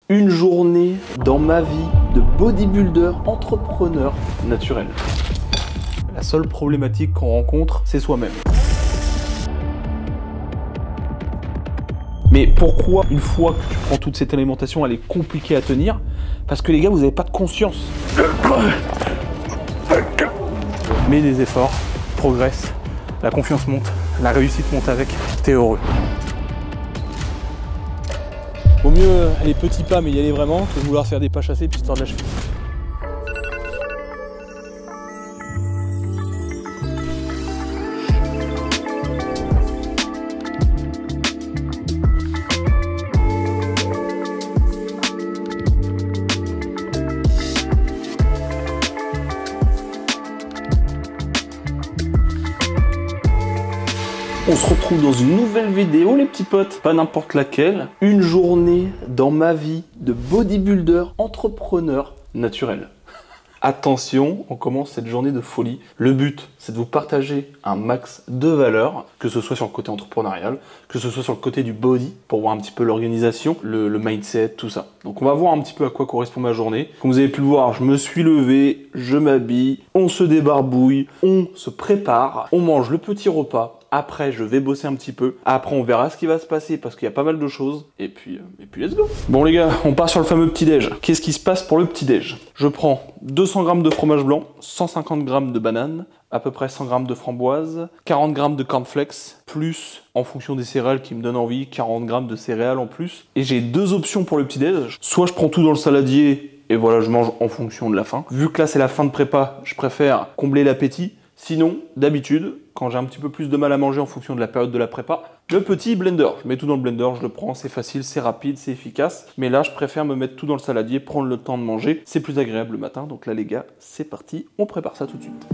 Une journée dans ma vie de bodybuilder, entrepreneur naturel. La seule problématique qu'on rencontre, c'est soi-même. Mais pourquoi, une fois que tu prends toute cette alimentation, elle est compliquée à tenir? Parce que les gars, vous n'avez pas de conscience. Mets des efforts, progresse, la confiance monte, la réussite monte avec, t'es heureux. Vaut mieux aller petits pas mais y aller vraiment que de vouloir faire des pas chassés puis se tordre la cheville. On se retrouve dans une nouvelle vidéo les petits potes, pas n'importe laquelle, une journée dans ma vie de bodybuilder, entrepreneur naturel. Attention, on commence cette journée de folie. Le but, c'est de vous partager un max de valeur, que ce soit sur le côté entrepreneurial, que ce soit sur le côté du body, pour voir un petit peu l'organisation, le mindset, tout ça. Donc on va voir un petit peu à quoi correspond ma journée. Comme vous avez pu le voir, je me suis levé, je m'habille, on se débarbouille, on se prépare, on mange le petit repas. Après, je vais bosser un petit peu. Après, on verra ce qui va se passer parce qu'il y a pas mal de choses. Et puis let's go. Bon les gars, on part sur le fameux petit-déj. Qu'est-ce qui se passe pour le petit-déj? Je prends 200 g de fromage blanc, 150 g de banane, à peu près 100 g de framboise, 40 g de cornflakes, plus, en fonction des céréales qui me donnent envie, 40 g de céréales en plus. Et j'ai deux options pour le petit-déj. Soit je prends tout dans le saladier et voilà, je mange en fonction de la faim. Vu que là, c'est la fin de prépa, je préfère combler l'appétit. Sinon, d'habitude, quand j'ai un petit peu plus de mal à manger en fonction de la période de la prépa, le petit blender. Je mets tout dans le blender, je le prends, c'est facile, c'est rapide, c'est efficace. Mais là, je préfère me mettre tout dans le saladier, prendre le temps de manger. C'est plus agréable le matin. Donc là, les gars, c'est parti. On prépare ça tout de suite.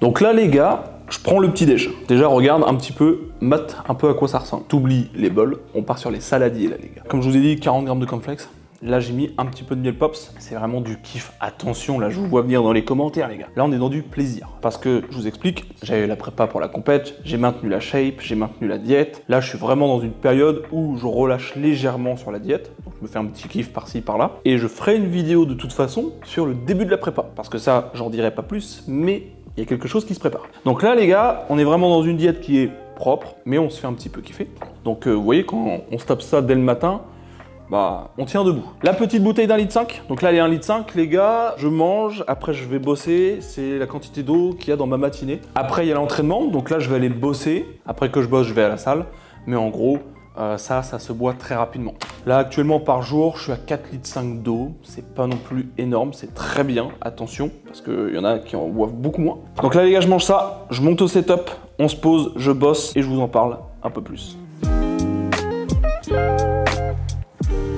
Donc là les gars, je prends le petit déj. Déjà regarde un petit peu, mate un peu à quoi ça ressemble. T'oublies les bols, on part sur les saladiers là les gars. Comme je vous ai dit, 40 g de cornflakes. Là j'ai mis un petit peu de miel pops, c'est vraiment du kiff. Attention, là je vous vois venir dans les commentaires les gars. Là on est dans du plaisir. Parce que je vous explique, j'avais la prépa pour la compète, j'ai maintenu la shape, j'ai maintenu la diète. Là je suis vraiment dans une période où je relâche légèrement sur la diète. Donc je me fais un petit kiff par-ci par-là. Et je ferai une vidéo de toute façon sur le début de la prépa. Parce que ça, j'en dirai pas plus, mais il y a quelque chose qui se prépare. Donc là les gars, on est vraiment dans une diète qui est propre, mais on se fait un petit peu kiffer. Donc vous voyez, quand on se tape ça dès le matin, bah on tient debout. La petite bouteille d'1,5 litre. Donc là elle est 1,5 litre les gars, je mange, après je vais bosser, c'est la quantité d'eau qu'il y a dans ma matinée. Après il y a l'entraînement, donc là je vais aller bosser, après que je bosse je vais à la salle, mais en gros, ça se boit très rapidement. Là actuellement par jour, je suis à 4,5 litres d'eau. C'est pas non plus énorme, c'est très bien. Attention, parce qu'il y en a qui en boivent beaucoup moins. Donc là les gars, je mange ça, je monte au setup, on se pose, je bosse et je vous en parle un peu plus.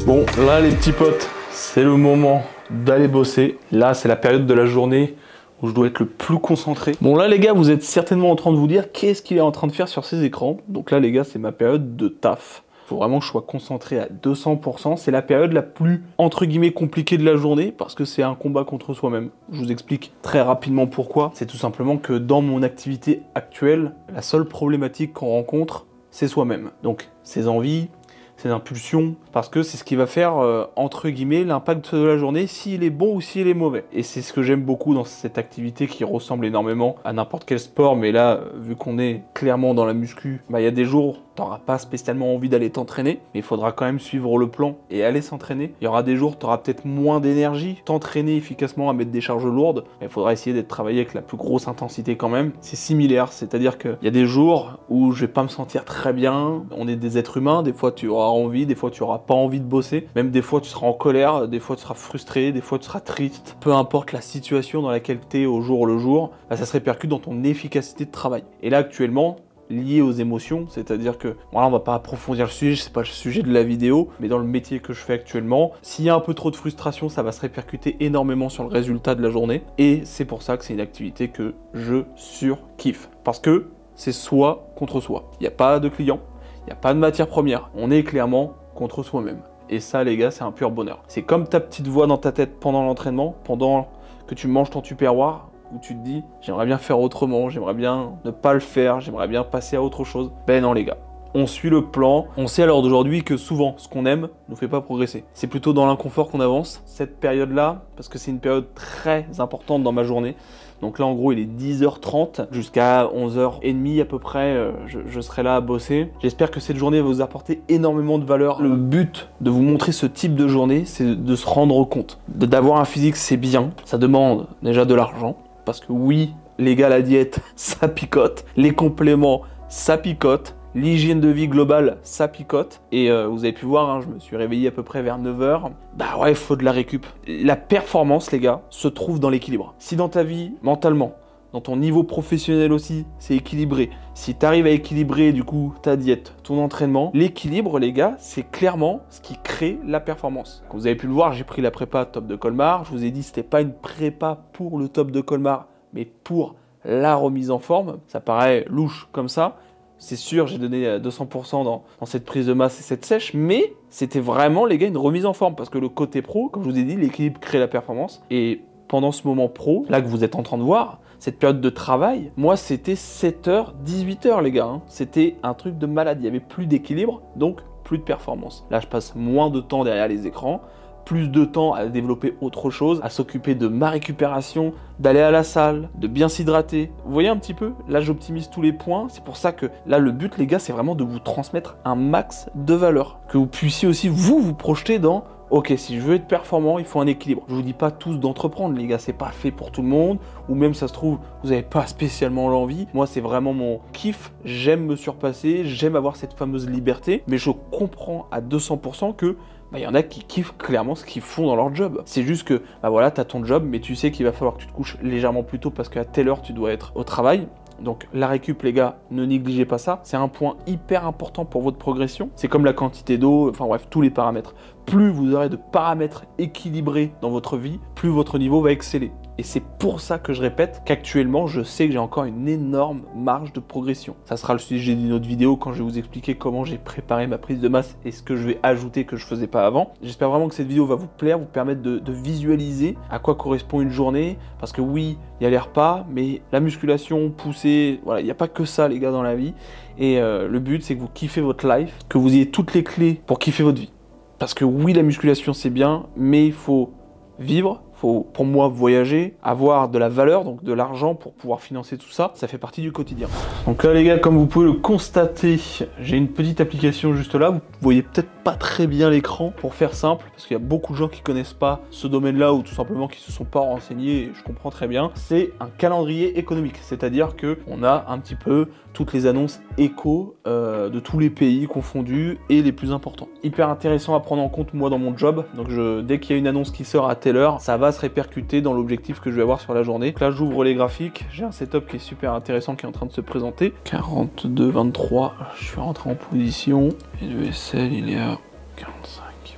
Bon, là les petits potes, c'est le moment d'aller bosser. Là, c'est la période de la journée où je dois être le plus concentré. Bon là les gars, vous êtes certainement en train de vous dire qu'est-ce qu'il est en train de faire sur ces écrans. Donc là les gars, c'est ma période de taf. Faut vraiment que je sois concentré à 200%. C'est la période la plus, entre guillemets, compliquée de la journée parce que c'est un combat contre soi-même. Je vous explique très rapidement pourquoi. C'est tout simplement que dans mon activité actuelle, la seule problématique qu'on rencontre, c'est soi-même. Donc ses envies, ses impulsions, parce que c'est ce qui va faire, entre guillemets, l'impact de la journée, s'il est bon ou s'il est mauvais. Et c'est ce que j'aime beaucoup dans cette activité qui ressemble énormément à n'importe quel sport, mais là, vu qu'on est clairement dans la muscu, bah, y a des jours, t'auras pas spécialement envie d'aller t'entraîner, mais il faudra quand même suivre le plan et aller s'entraîner. Il y aura des jours, t'auras peut-être moins d'énergie, t'entraîner efficacement à mettre des charges lourdes, mais il faudra essayer d'être travaillé avec la plus grosse intensité quand même. C'est similaire, c'est-à-dire qu'il y a des jours où je vais pas me sentir très bien, on est des êtres humains, des fois tu auras envie, des fois tu auras pas envie de bosser, même des fois tu seras en colère, des fois tu seras frustré, des fois tu seras triste, peu importe la situation dans laquelle tu es au jour le jour, bah, ça se répercute dans ton efficacité de travail. Et là actuellement, liées aux émotions, c'est-à-dire que, voilà, on va pas approfondir le sujet, c'est pas le sujet de la vidéo, mais dans le métier que je fais actuellement, s'il y a un peu trop de frustration, ça va se répercuter énormément sur le résultat de la journée, et c'est pour ça que c'est une activité que je surkiffe, parce que c'est soi contre soi. Il n'y a pas de client, il n'y a pas de matière première, on est clairement contre soi-même. Et ça, les gars, c'est un pur bonheur. C'est comme ta petite voix dans ta tête pendant l'entraînement, pendant que tu manges ton tupperware, où tu te dis, j'aimerais bien faire autrement, j'aimerais bien ne pas le faire, j'aimerais bien passer à autre chose. Ben non, les gars. On suit le plan. On sait à l'heure d'aujourd'hui que souvent, ce qu'on aime nous fait pas progresser. C'est plutôt dans l'inconfort qu'on avance. Cette période-là, parce que c'est une période très importante dans ma journée. Donc là, en gros, il est 10h30 jusqu'à 11h30 à peu près. Je serai là à bosser. J'espère que cette journée va vous apporter énormément de valeur. Le but de vous montrer ce type de journée, c'est de se rendre compte. D'avoir un physique, c'est bien. Ça demande déjà de l'argent. Parce que oui, les gars, la diète, ça picote. Les compléments, ça picote. L'hygiène de vie globale, ça picote. Et vous avez pu voir, hein, je me suis réveillé à peu près vers 9h. Bah ouais, il faut de la récup. La performance, les gars, se trouve dans l'équilibre. Si dans ta vie, mentalement, dans ton niveau professionnel aussi, c'est équilibré. Si tu arrives à équilibrer du coup ta diète, ton entraînement, l'équilibre, les gars, c'est clairement ce qui crée la performance. Comme vous avez pu le voir, j'ai pris la prépa top de Colmar. Je vous ai dit, c'était pas une prépa pour le top de Colmar, mais pour la remise en forme. Ça paraît louche comme ça. C'est sûr, j'ai donné 200% dans cette prise de masse et cette sèche, mais c'était vraiment, les gars, une remise en forme. Parce que le côté pro, comme je vous ai dit, l'équilibre crée la performance. Et pendant ce moment pro, là que vous êtes en train de voir, cette période de travail, moi, c'était 7h, 18h, les gars. Hein. C'était un truc de malade. Il n'y avait plus d'équilibre, donc plus de performance. Là, je passe moins de temps derrière les écrans, plus de temps à développer autre chose, à s'occuper de ma récupération, d'aller à la salle, de bien s'hydrater. Vous voyez un petit peu? Là, j'optimise tous les points. C'est pour ça que là, le but, les gars, c'est vraiment de vous transmettre un max de valeur. Que vous puissiez aussi, vous projeter dans... Ok, si je veux être performant, il faut un équilibre. Je vous dis pas tous d'entreprendre, les gars, c'est pas fait pour tout le monde, ou même ça se trouve, vous n'avez pas spécialement l'envie. Moi, c'est vraiment mon kiff, j'aime me surpasser, j'aime avoir cette fameuse liberté, mais je comprends à 200% que y en a qui kiffent clairement ce qu'ils font dans leur job. C'est juste que, bah voilà, t'as ton job, mais tu sais qu'il va falloir que tu te couches légèrement plus tôt parce qu'à telle heure, tu dois être au travail. Donc la récup, les gars, ne négligez pas ça. C'est un point hyper important pour votre progression. C'est comme la quantité d'eau, enfin bref, tous les paramètres. Plus vous aurez de paramètres équilibrés dans votre vie, plus votre niveau va exceller. Et c'est pour ça que je répète qu'actuellement, je sais que j'ai encore une énorme marge de progression. Ça sera le sujet d'une autre vidéo quand je vais vous expliquer comment j'ai préparé ma prise de masse et ce que je vais ajouter que je ne faisais pas avant. J'espère vraiment que cette vidéo va vous plaire, vous permettre de visualiser à quoi correspond une journée. Parce que oui, il y a les repas, mais la musculation, pousser, voilà, il n'y a pas que ça les gars dans la vie. Et le but, c'est que vous kiffez votre life, que vous ayez toutes les clés pour kiffer votre vie. Parce que oui, la musculation, c'est bien, mais il faut vivre. Faut, pour moi, voyager, avoir de la valeur, donc de l'argent pour pouvoir financer tout ça, ça fait partie du quotidien. Donc là les gars, comme vous pouvez le constater, j'ai une petite application juste là, vous voyez peut-être pas très bien l'écran pour faire simple, parce qu'il y a beaucoup de gens qui connaissent pas ce domaine-là ou tout simplement qui se sont pas renseignés, et je comprends très bien. C'est un calendrier économique, c'est-à-dire que on a un petit peu toutes les annonces éco de tous les pays confondus et les plus importants. Hyper intéressant à prendre en compte moi dans mon job, donc dès qu'il y a une annonce qui sort à telle heure, ça va se répercuter dans l'objectif que je vais avoir sur la journée. Donc là j'ouvre les graphiques, j'ai un setup qui est super intéressant qui est en train de se présenter. 42-23, je suis rentré en position et le SL il est à 45.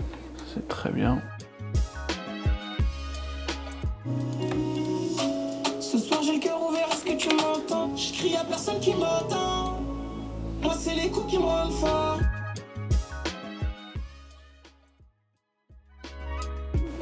C'est très bien. Ce soir j'ai le cœur ouvert, est-ce que tu m'entends? Je crie à personne qui m'entend. Moi c'est les coups qui me rendent fort.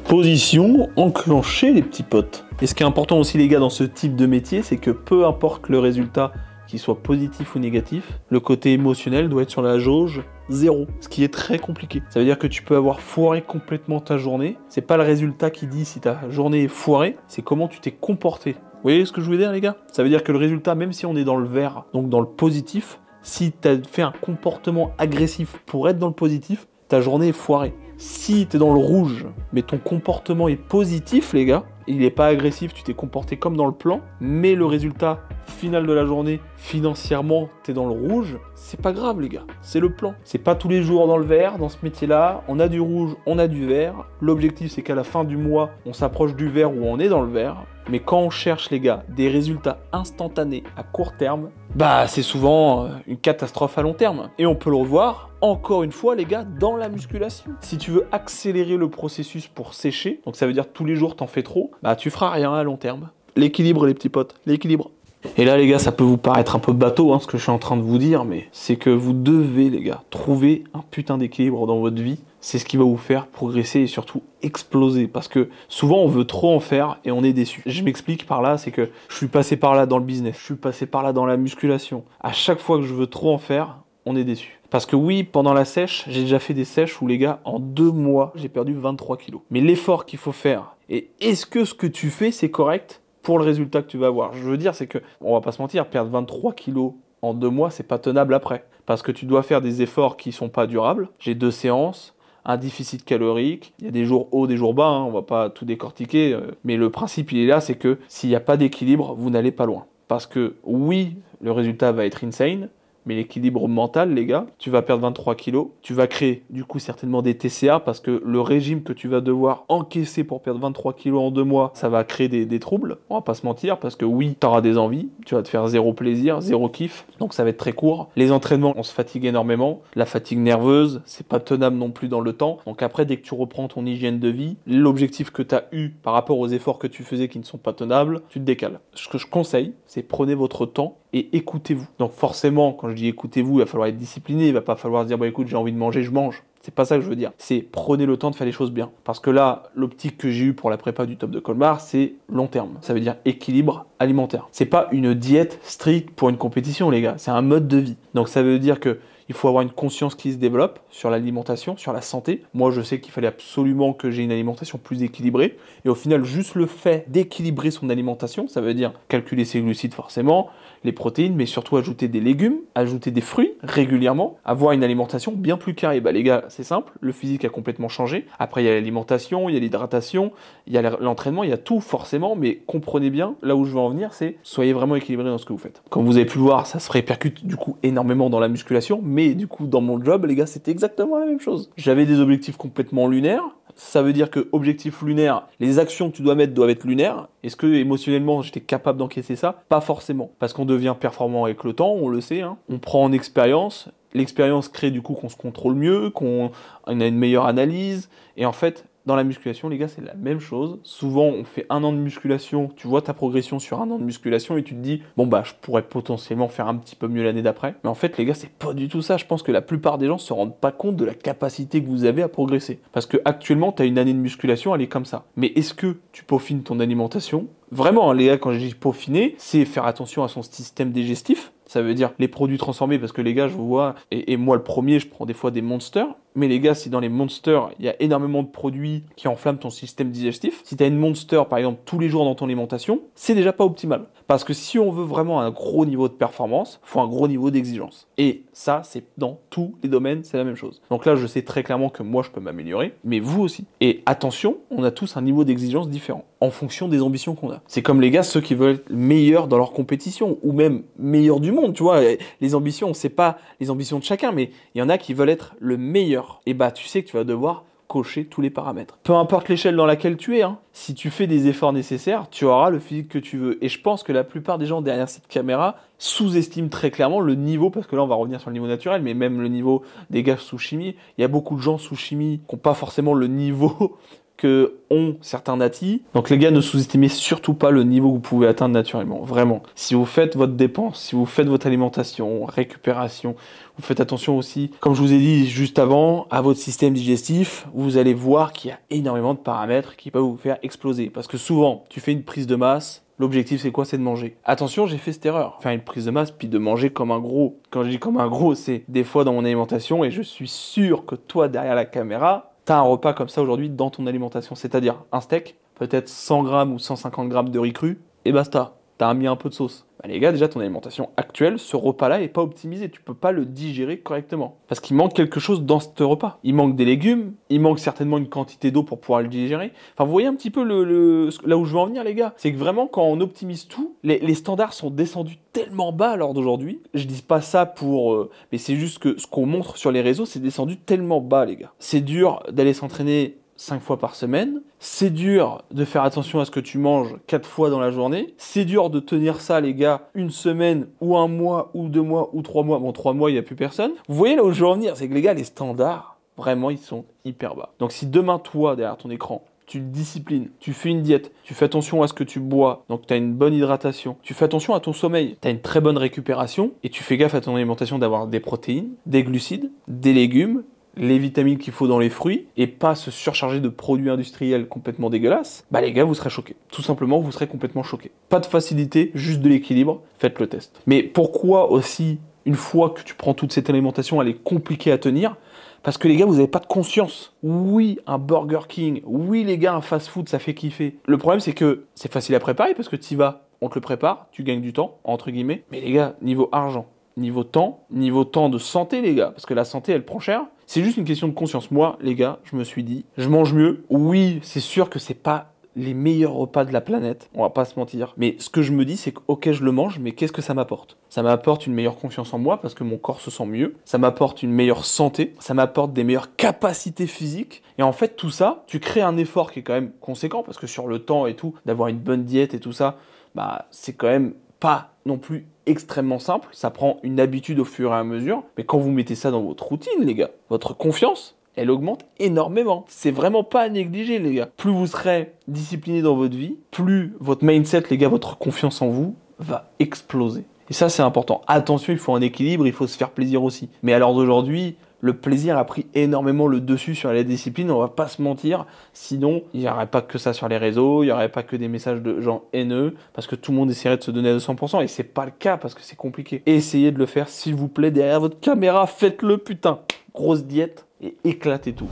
Position enclenchée les petits potes. Et ce qui est important aussi les gars dans ce type de métier, c'est que peu importe le résultat, qu'il soit positif ou négatif, le côté émotionnel doit être sur la jauge 0, ce qui est très compliqué. Ça veut dire que tu peux avoir foiré complètement ta journée. C'est pas le résultat qui dit si ta journée est foirée, c'est comment tu t'es comporté. Vous voyez ce que je veux dire les gars? Ça veut dire que le résultat, même si on est dans le vert, donc dans le positif, si tu as fait un comportement agressif pour être dans le positif, ta journée est foirée. Si tu es dans le rouge, mais ton comportement est positif, les gars, il n'est pas agressif, tu t'es comporté comme dans le plan, mais le résultat finale de la journée, financièrement, t'es dans le rouge, c'est pas grave les gars, c'est le plan. C'est pas tous les jours dans le vert, dans ce métier-là, on a du rouge, on a du vert. L'objectif c'est qu'à la fin du mois, on s'approche du vert ou on est dans le vert. Mais quand on cherche les gars, des résultats instantanés à court terme, bah c'est souvent une catastrophe à long terme. Et on peut le revoir, encore une fois les gars, dans la musculation. Si tu veux accélérer le processus pour sécher, donc ça veut dire tous les jours t'en fais trop, bah tu feras rien à long terme. L'équilibre les petits potes, l'équilibre. Et là les gars, ça peut vous paraître un peu bateau ce que je suis en train de vous dire, mais c'est que vous devez les gars trouver un putain d'équilibre dans votre vie. C'est ce qui va vous faire progresser et surtout exploser. Parce que souvent on veut trop en faire et on est déçu. Je m'explique par là, c'est que je suis passé par là dans le business, je suis passé par là dans la musculation. À chaque fois que je veux trop en faire, on est déçu. Parce que oui, pendant la sèche, j'ai déjà fait des sèches où les gars, en 2 mois, j'ai perdu 23 kilos. Mais l'effort qu'il faut faire, et est-ce que ce que tu fais, c'est correct pour le résultat que tu vas avoir? Je veux dire, c'est que, on va pas se mentir, perdre 23 kilos en 2 mois, c'est pas tenable après. Parce que tu dois faire des efforts qui sont pas durables. J'ai 2 séances, un déficit calorique, il y a des jours hauts, des jours bas, on va pas tout décortiquer, mais le principe il est là, c'est que s'il n'y a pas d'équilibre, vous n'allez pas loin. Parce que oui, le résultat va être insane, mais l'équilibre mental, les gars, tu vas perdre 23 kilos, tu vas créer du coup certainement des TCA parce que le régime que tu vas devoir encaisser pour perdre 23 kilos en 2 mois, ça va créer des troubles, on va pas se mentir, parce que oui, tu auras des envies, tu vas te faire zéro plaisir, zéro kiff, donc ça va être très court. Les entraînements, on se fatigue énormément, la fatigue nerveuse, c'est pas tenable non plus dans le temps, donc après, dès que tu reprends ton hygiène de vie, l'objectif que tu as eu par rapport aux efforts que tu faisais qui ne sont pas tenables, tu te décales. Ce que je conseille, c'est prenez votre temps et écoutez-vous. Donc forcément, quand je dis écoutez-vous, il va falloir être discipliné, il va pas falloir se dire bah écoute, j'ai envie de manger, je mange. C'est pas ça que je veux dire. C'est prenez le temps de faire les choses bien. Parce que là, l'optique que j'ai eue pour la prépa du top de Colmar, c'est long terme. Ça veut dire équilibre alimentaire. C'est pas une diète stricte pour une compétition, les gars. C'est un mode de vie. Donc ça veut dire que il faut avoir une conscience qui se développe sur l'alimentation, sur la santé. Moi, je sais qu'il fallait absolument que j'ai une alimentation plus équilibrée. Et au final, juste le fait d'équilibrer son alimentation, ça veut dire calculer ses glucides forcément, les protéines, mais surtout ajouter des légumes, ajouter des fruits régulièrement, avoir une alimentation bien plus carrée. Bah les gars, c'est simple, le physique a complètement changé. Après, il y a l'alimentation, il y a l'hydratation, il y a l'entraînement, il y a tout forcément, mais comprenez bien, là où je veux en venir, c'est soyez vraiment équilibré dans ce que vous faites. Comme vous avez pu le voir, ça se répercute du coup énormément dans la musculation, mais du coup dans mon job, les gars, c'était exactement la même chose. J'avais des objectifs complètement lunaires. Ça veut dire que objectif lunaire, les actions que tu dois mettre doivent être lunaires. Est-ce que émotionnellement j'étais capable d'encaisser ça? Pas forcément. Parce qu'on devient performant avec le temps, on le sait. On prend en expérience. L'expérience crée du coup qu'on se contrôle mieux, qu'on a une meilleure analyse. Et en fait, dans la musculation, les gars, c'est la même chose. Souvent, on fait 1 an de musculation, tu vois ta progression sur 1 an de musculation et tu te dis, bon bah, je pourrais potentiellement faire un petit peu mieux l'année d'après. Mais en fait, les gars, c'est pas du tout ça. Je pense que la plupart des gens se rendent pas compte de la capacité que vous avez à progresser. Parce que actuellement, tu as une année de musculation, elle est comme ça. Mais est-ce que tu peaufines ton alimentation? Vraiment, les gars, quand je dis peaufiner, c'est faire attention à son système digestif. Ça veut dire les produits transformés, parce que les gars, je vous vois, et moi le premier, je prends des fois des Monsters. Mais les gars, si dans les Monsters, il y a énormément de produits qui enflamment ton système digestif, si tu as une Monster, par exemple, tous les jours dans ton alimentation, c'est déjà pas optimal. Parce que si on veut vraiment un gros niveau de performance, il faut un gros niveau d'exigence. Et ça, c'est dans tous les domaines, c'est la même chose. Donc là, je sais très clairement que moi, je peux m'améliorer, mais vous aussi. Et attention, on a tous un niveau d'exigence différent, en fonction des ambitions qu'on a. C'est comme les gars, ceux qui veulent être meilleurs dans leur compétition, ou même meilleurs du monde, tu vois. Les ambitions, c'est pas les ambitions de chacun, mais il y en a qui veulent être le meilleur. Et bah, tu sais que tu vas devoir cocher tous les paramètres. Peu importe l'échelle dans laquelle tu es, si tu fais des efforts nécessaires, tu auras le physique que tu veux. Et je pense que la plupart des gens derrière cette caméra sous-estiment très clairement le niveau, parce que là on va revenir sur le niveau naturel, mais même le niveau des gars sous chimie. Il y a beaucoup de gens sous chimie qui n'ont pas forcément le niveau que ont certains natis. Donc les gars, ne sous-estimez surtout pas le niveau que vous pouvez atteindre naturellement, vraiment. Si vous faites votre dépense, si vous faites votre alimentation, récupération, vous faites attention aussi, comme je vous ai dit juste avant, à votre système digestif, vous allez voir qu'il y a énormément de paramètres qui peuvent vous faire exploser. Parce que souvent, tu fais une prise de masse, l'objectif c'est quoi? C'est de manger. Attention, j'ai fait cette erreur. Faire une prise de masse puis de manger comme un gros. Quand je dis comme un gros, c'est des fois dans mon alimentation et je suis sûr que toi derrière la caméra, t'as un repas comme ça aujourd'hui dans ton alimentation, c'est-à-dire un steak, peut-être 100 grammes ou 150 grammes de riz cru, et basta. t'as mis un peu de sauce. Bah, les gars, déjà, ton alimentation actuelle, ce repas-là est pas optimisé. Tu peux pas le digérer correctement. Parce qu'il manque quelque chose dans ce repas. Il manque des légumes, il manque certainement une quantité d'eau pour pouvoir le digérer. Enfin, vous voyez un petit peu là où je veux en venir, les gars. C'est que vraiment, quand on optimise tout, les standards sont descendus tellement bas à l'heure d'aujourd'hui. Je dis pas ça pour... mais c'est juste que ce qu'on montre sur les réseaux, c'est descendu tellement bas, les gars. C'est dur d'aller s'entraîner 5 fois par semaine. C'est dur de faire attention à ce que tu manges 4 fois dans la journée. C'est dur de tenir ça, les gars, une semaine, ou un mois, ou 2 mois, ou 3 mois. Bon, 3 mois, il n'y a plus personne. Vous voyez là où je veux en venir, c'est que les gars, les standards, vraiment, ils sont hyper bas. Donc si demain, toi, derrière ton écran, tu te disciplines, tu fais une diète, tu fais attention à ce que tu bois, donc tu as une bonne hydratation, tu fais attention à ton sommeil, tu as une très bonne récupération, et tu fais gaffe à ton alimentation d'avoir des protéines, des glucides, des légumes, les vitamines qu'il faut dans les fruits et pas se surcharger de produits industriels complètement dégueulasses, bah les gars, vous serez choqués. Tout simplement, vous serez complètement choqués. Pas de facilité, juste de l'équilibre, faites le test. Mais pourquoi aussi, une fois que tu prends toute cette alimentation, elle est compliquée à tenir? Parce que les gars, vous n'avez pas de conscience. Oui, un Burger King, oui les gars, un fast-food, ça fait kiffer. Le problème, c'est que c'est facile à préparer parce que tu y vas, on te le prépare, tu gagnes du temps, entre guillemets. Mais les gars, niveau argent, niveau temps de santé, les gars, parce que la santé, elle prend cher. C'est juste une question de conscience. Moi, les gars, je me suis dit, je mange mieux. Oui, c'est sûr que c'est pas les meilleurs repas de la planète, on va pas se mentir. Mais ce que je me dis, c'est que, ok, je le mange, mais qu'est-ce que ça m'apporte? Ça m'apporte une meilleure confiance en moi parce que mon corps se sent mieux. Ça m'apporte une meilleure santé. Ça m'apporte des meilleures capacités physiques. Et en fait, tout ça, tu crées un effort qui est quand même conséquent parce que sur le temps et tout, d'avoir une bonne diète et tout ça, bah, c'est quand même pas non plus extrêmement simple, ça prend une habitude au fur et à mesure, mais quand vous mettez ça dans votre routine, les gars, votre confiance, elle augmente énormément. C'est vraiment pas à négliger, les gars. Plus vous serez discipliné dans votre vie, plus votre mindset, les gars, votre confiance en vous va exploser. Et ça, c'est important. Attention, il faut un équilibre, il faut se faire plaisir aussi. Mais à l'heure d'aujourd'hui, le plaisir a pris énormément le dessus sur la discipline, on va pas se mentir. Sinon, il n'y aurait pas que ça sur les réseaux, il n'y aurait pas que des messages de gens haineux, parce que tout le monde essaierait de se donner à 200%, et c'est pas le cas, parce que c'est compliqué. Essayez de le faire, s'il vous plaît, derrière votre caméra, faites-le, putain. Grosse diète, et éclatez tout.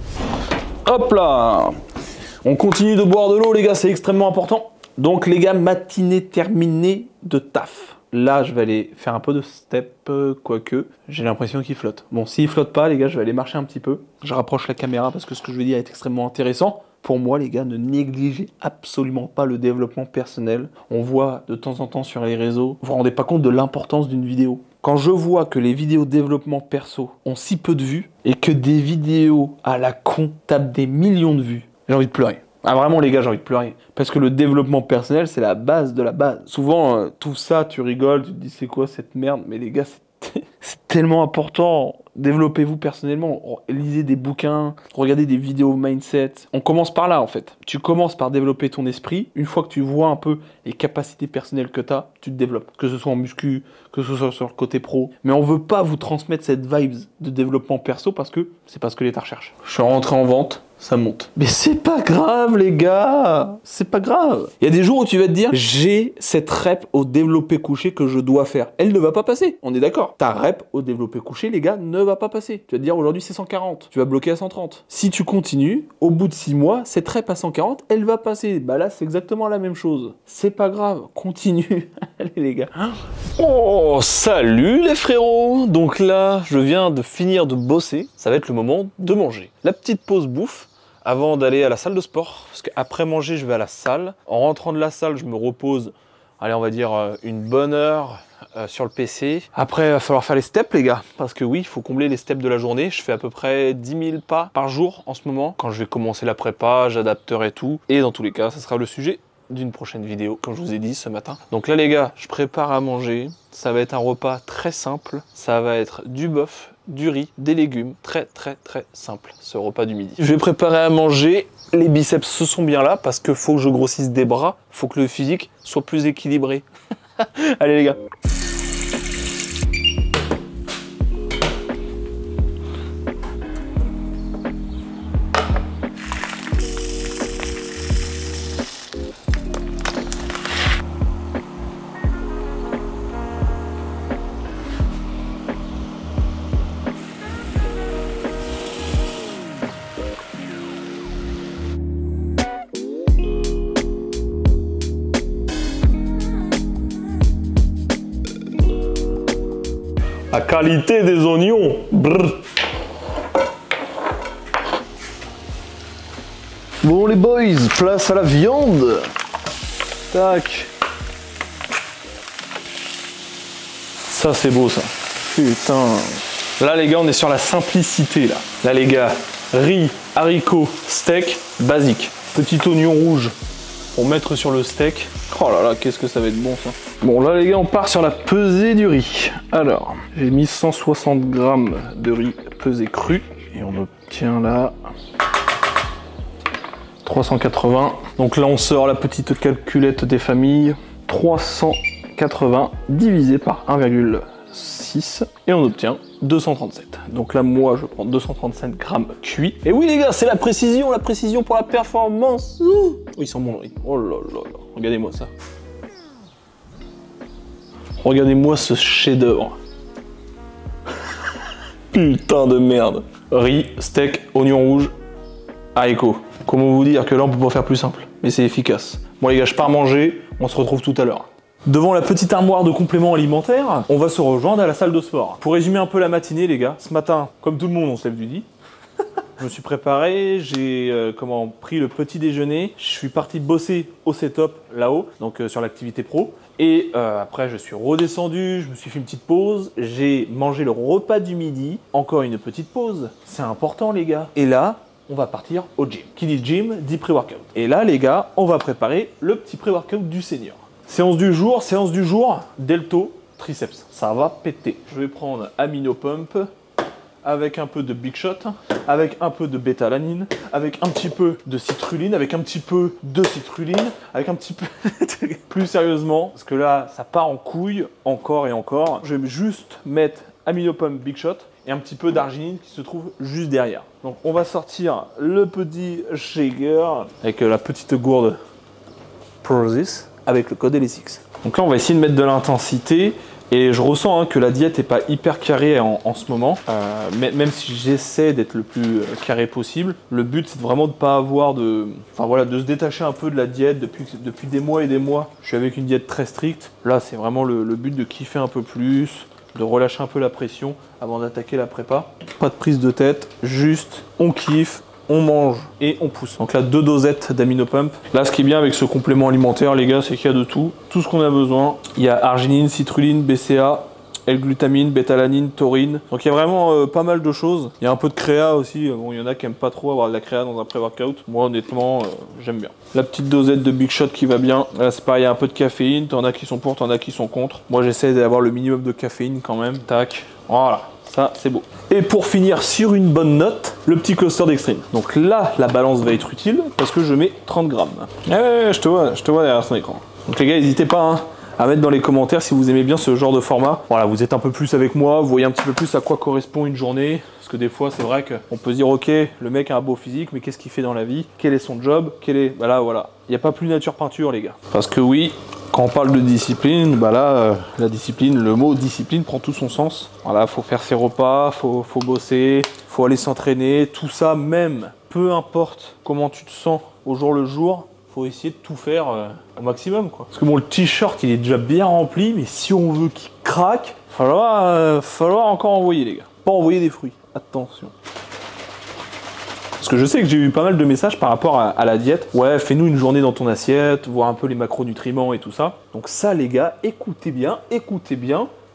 Hop là! On continue de boire de l'eau, les gars, c'est extrêmement important. Donc, les gars, matinée terminée de taf. Là, je vais aller faire un peu de step, quoique j'ai l'impression qu'il flotte. Bon, s'il flotte pas, les gars, je vais aller marcher un petit peu. Je rapproche la caméra parce que ce que je veux dire est extrêmement intéressant. Pour moi, les gars, ne négligez absolument pas le développement personnel. On voit de temps en temps sur les réseaux, vous vous rendez pas compte de l'importance d'une vidéo. Quand je vois que les vidéos développement perso ont si peu de vues et que des vidéos à la con tapent des millions de vues, j'ai envie de pleurer. Ah vraiment les gars, j'ai envie de pleurer. Parce que le développement personnel, c'est la base de la base. Souvent, tout ça, tu rigoles, tu te dis c'est quoi cette merde? Mais les gars, c'est tellement important. Développez-vous personnellement. Lisez des bouquins, regardez des vidéos mindset. On commence par là en fait. Tu commences par développer ton esprit. Une fois que tu vois un peu les capacités personnelles que tu as, tu te développes. Que ce soit en muscu, que ce soit sur le côté pro. Mais on veut pas vous transmettre cette vibe de développement perso parce que c'est pas ce que l'État recherche. Je suis rentré en vente. Ça monte. Mais c'est pas grave, les gars. C'est pas grave. Il y a des jours où tu vas te dire, j'ai cette rep au développé couché que je dois faire. Elle ne va pas passer. On est d'accord. Ta rep au développé couché, les gars, ne va pas passer. Tu vas te dire, aujourd'hui, c'est 140. Tu vas bloquer à 130. Si tu continues, au bout de 6 mois, cette rep à 140, elle va passer. Bah là, c'est exactement la même chose. C'est pas grave. Continue. Allez, les gars. Oh, salut les frérots. Donc là, je viens de finir de bosser. Ça va être le moment de manger. La petite pause bouffe. Avant d'aller à la salle de sport, parce qu'après manger, je vais à la salle. En rentrant de la salle, je me repose, allez, on va dire une bonne heure sur le PC. Après, il va falloir faire les steps, les gars, parce que oui, il faut combler les steps de la journée. Je fais à peu près 10 000 pas par jour en ce moment. Quand je vais commencer la prépa, j'adapterai tout. Et dans tous les cas, ça sera le sujet d'une prochaine vidéo, comme je vous ai dit ce matin. Donc là, les gars, je prépare à manger. Ça va être un repas très simple. Ça va être du bœuf, du riz, des légumes, très simple ce repas du midi. Je vais préparer à manger, les biceps se sont bien là parce que faut que je grossisse des bras, faut que le physique soit plus équilibré. Allez les gars. La qualité des oignons. Brrr. Bon les boys, place à la viande. Tac. Ça c'est beau ça. Putain. Là les gars, on est sur la simplicité là. Là les gars, riz, haricots, steak, basique. Petit oignon rouge pour mettre sur le steak. Oh là là, qu'est-ce que ça va être bon ça. Bon là les gars, on part sur la pesée du riz. Alors, j'ai mis 160 grammes de riz pesé cru. Et on obtient là 380. Donc là on sort la petite calculette des familles. 380 divisé par 1,6 et on obtient 237. Donc là moi je prends 237 grammes cuits. Et oui les gars, c'est la précision pour la performance. Oh, ils sont bons le riz. Oh là là là, regardez-moi ça. Regardez-moi ce chef-d'œuvre. Putain de merde. Riz, steak, oignon rouge, haricots. Comment vous dire que là on peut pas faire plus simple, mais c'est efficace. Bon les gars, je pars manger, on se retrouve tout à l'heure. Devant la petite armoire de compléments alimentaires, on va se rejoindre à la salle de sport. Pour résumer un peu la matinée les gars, ce matin, comme tout le monde, on se lève du lit. Je me suis préparé, j'ai pris le petit déjeuner, je suis parti bosser au setup là-haut, donc sur l'activité pro. Et après je suis redescendu, je me suis fait une petite pause, j'ai mangé le repas du midi, encore une petite pause, c'est important les gars. Et là, on va partir au gym. Qui dit gym, dit pré-workout. Et là les gars, on va préparer le petit pré-workout du senior. Séance du jour, delto, triceps. Ça va péter. Je vais prendre amino pump avec un peu de big shot, avec un peu de bêta-alanine, avec un petit peu de citrulline, avec un petit peu de citrulline, avec un petit peu... Plus sérieusement, parce que là, ça part en couille, encore et encore. Je vais juste mettre amino pump big shot et un petit peu d'arginine qui se trouve juste derrière. Donc on va sortir le petit shaker avec la petite gourde Prozis avec le code LS6. Donc là on va essayer de mettre de l'intensité et je ressens que la diète n'est pas hyper carrée en ce moment, même si j'essaie d'être le plus carré possible. Le but c'est vraiment de ne pas avoir de... Enfin voilà, de se détacher un peu de la diète depuis des mois et des mois. Je suis avec une diète très stricte. Là c'est vraiment le but de kiffer un peu plus, de relâcher un peu la pression avant d'attaquer la prépa. Pas de prise de tête, juste on kiffe, on mange et on pousse. Donc là 2 dosettes d'amino pump. Là ce qui est bien avec ce complément alimentaire les gars, c'est qu'il y a de tout ce qu'on a besoin. Il y a arginine, citrulline, BCA, L-glutamine, bêta-alanine, taurine. Donc il y a vraiment pas mal de choses. Il y a un peu de créa aussi. Bon, il y en a qui aiment pas trop avoir de la créa dans un pré-workout. Moi honnêtement j'aime bien. La petite dosette de big shot qui va bien. Là c'est pareil, il y a un peu de caféine. T'en as qui sont pour, t'en as qui sont contre. Moi j'essaie d'avoir le minimum de caféine quand même. Tac, voilà. Ça, c'est beau. Et pour finir sur une bonne note, le petit cluster d'extreme. Donc là, la balance va être utile parce que je mets 30 grammes. Ouais, je te vois derrière son écran. Donc les gars, n'hésitez pas à mettre dans les commentaires si vous aimez bien ce genre de format. Voilà, vous êtes un peu plus avec moi, vous voyez un petit peu plus à quoi correspond une journée. Parce que des fois, c'est vrai qu'on peut se dire, ok, le mec a un beau physique, mais qu'est-ce qu'il fait dans la vie? Quel est son job? Voilà. Il n'y a pas plus nature peinture, les gars. Parce que oui, quand on parle de discipline, bah là, la discipline, le mot discipline prend tout son sens. Voilà, faut faire ses repas, faut bosser, faut aller s'entraîner, tout ça, même, peu importe comment tu te sens au jour le jour, faut essayer de tout faire au maximum, quoi. Parce que bon, le t-shirt, il est déjà bien rempli, mais si on veut qu'il craque, falloir encore envoyer, les gars. Pas envoyer des fruits, attention. Parce que je sais que j'ai eu pas mal de messages par rapport à la diète. Ouais, fais-nous une journée dans ton assiette, voir un peu les macronutriments et tout ça. Donc ça, les gars, écoutez bien,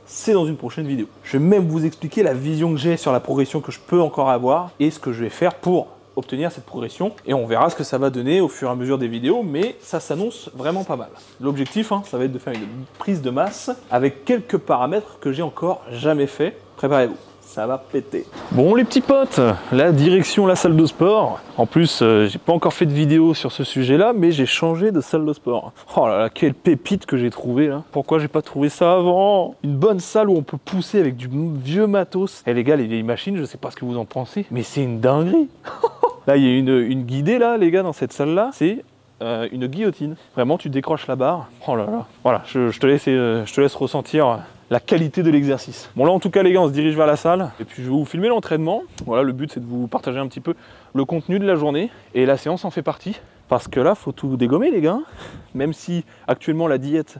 c'est dans une prochaine vidéo. Je vais même vous expliquer la vision que j'ai sur la progression que je peux encore avoir et ce que je vais faire pour obtenir cette progression. Et on verra ce que ça va donner au fur et à mesure des vidéos, mais ça s'annonce vraiment pas mal. L'objectif, ça va être de faire une prise de masse avec quelques paramètres que j'ai encore jamais fait. Préparez-vous. Ça va péter. Bon les petits potes, la direction la salle de sport. En plus, j'ai pas encore fait de vidéo sur ce sujet-là, mais j'ai changé de salle de sport. Oh là là, quelle pépite que j'ai trouvé là. Pourquoi j'ai pas trouvé ça avant? Une bonne salle où on peut pousser avec du vieux matos. Et les gars, les vieilles machines, je sais pas ce que vous en pensez, mais c'est une dinguerie. Là, il y a une guidée là, les gars, dans cette salle-là. C'est une guillotine. Vraiment, tu décroches la barre. Oh là là. Voilà, je te laisse ressentir la qualité de l'exercice. Bon là en tout cas les gars, on se dirige vers la salle et puis je vais vous filmer l'entraînement. Voilà, le but c'est de vous partager un petit peu le contenu de la journée et la séance en fait partie. Parce que là, faut tout dégommer les gars. Même si actuellement la diète,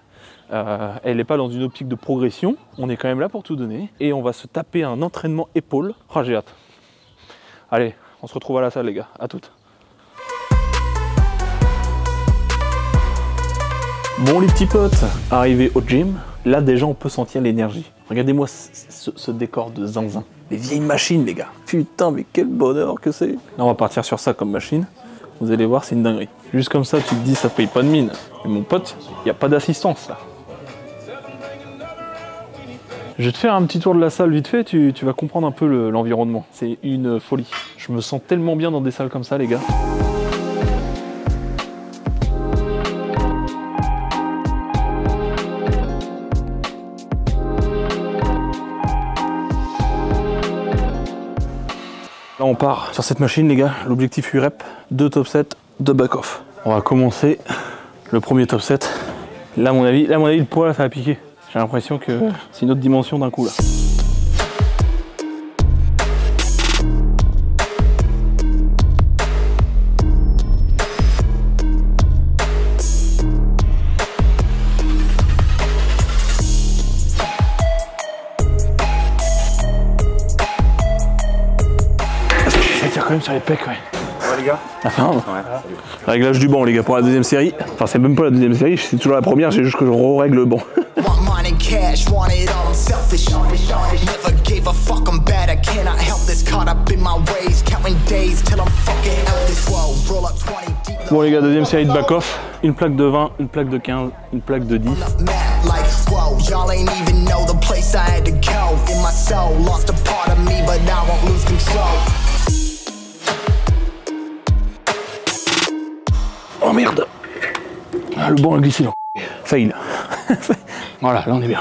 elle n'est pas dans une optique de progression, on est quand même là pour tout donner. Et on va se taper un entraînement épaule. Oh, j'ai hâte. Allez, on se retrouve à la salle les gars, à toutes. Bon les petits potes, arrivé au gym, là déjà on peut sentir l'énergie. Regardez-moi ce décor de zinzin. Les vieilles machines les gars. Putain mais quel bonheur que c'est. Là on va partir sur ça comme machine. Vous allez voir c'est une dinguerie. Juste comme ça tu te dis ça paye pas de mine. Mais mon pote, il n'y a pas d'assistance là. Je vais te faire un petit tour de la salle vite fait, tu vas comprendre un peu l'environnement. C'est une folie. Je me sens tellement bien dans des salles comme ça les gars. Là on part sur cette machine les gars, l'objectif 8 reps, 2 top sets, 2 back off. On va commencer le premier top set. Là à mon avis le poids là, ça va piquer. J'ai l'impression que c'est une autre dimension d'un coup là. Quand même sur les pecs, ouais. Ouais les gars. Enfin, Ouais. réglage du banc les gars pour la deuxième série. Enfin c'est même pas la deuxième série, c'est toujours la première, j'ai juste que je règle le banc. Bon les gars, deuxième série de back off. Une plaque de 20, une plaque de 15, une plaque de 10. Oh merde! Ah, le banc a glissé là. Fail. Voilà, là on est bien.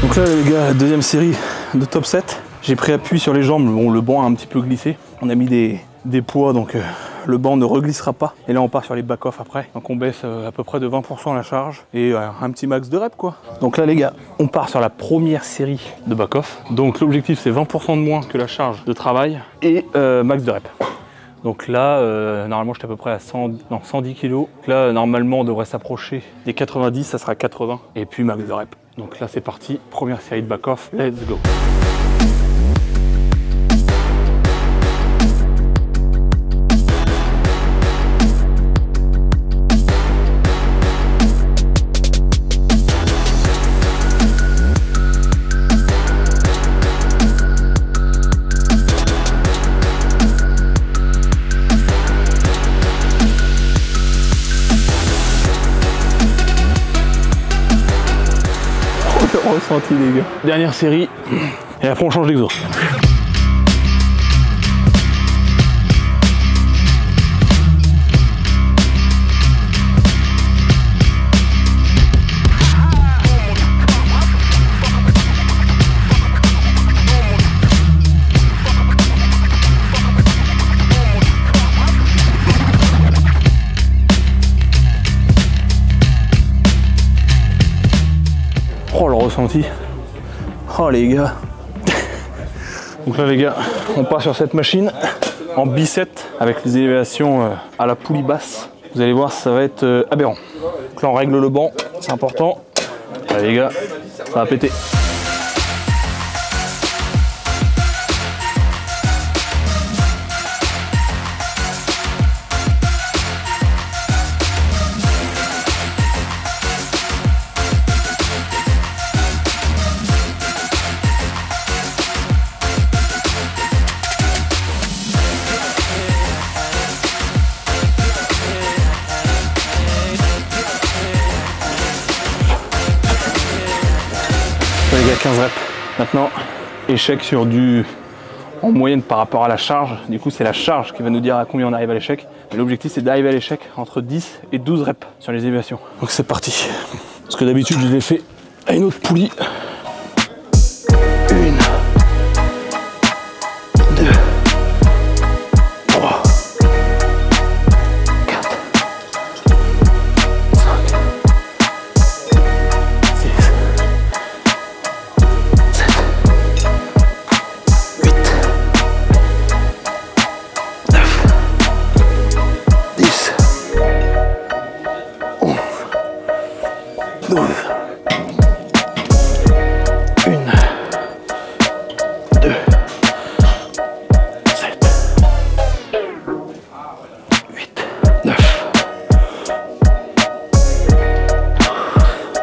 Donc là les gars, deuxième série de top 7. J'ai pris appui sur les jambes, bon le banc a un petit peu glissé. On a mis des poids donc le banc ne reglissera pas. Et là on part sur les back-off après. Donc on baisse à peu près de 20% la charge et un petit max de reps quoi. Donc là les gars, on part sur la première série de back-off. Donc l'objectif c'est 20% de moins que la charge de travail et max de reps. Donc là, normalement j'étais à peu près à 110 kg. Donc là normalement on devrait s'approcher des 90, ça sera 80 et puis max de reps. Donc là c'est parti, première série de back-off, let's go. Ressenti les gars. Dernière série et après on change d'exo. Oh le ressenti. Oh les gars. Donc là les gars, on part sur cette machine en bicep avec les élévations à la poulie basse. Vous allez voir, ça va être aberrant. Donc là on règle le banc, c'est important. Allez les gars, ça va péter. Les gars, 15 reps. Maintenant, échec sur du... en moyenne par rapport à la charge. Du coup, c'est la charge qui va nous dire à combien on arrive à l'échec. L'objectif, c'est d'arriver à l'échec entre 10 et 12 reps sur les élévations. Donc c'est parti. Parce que d'habitude, je l'ai fait à une autre poulie. 1, 2, 3, 4, 5, 6, 7, 8, 9, 10.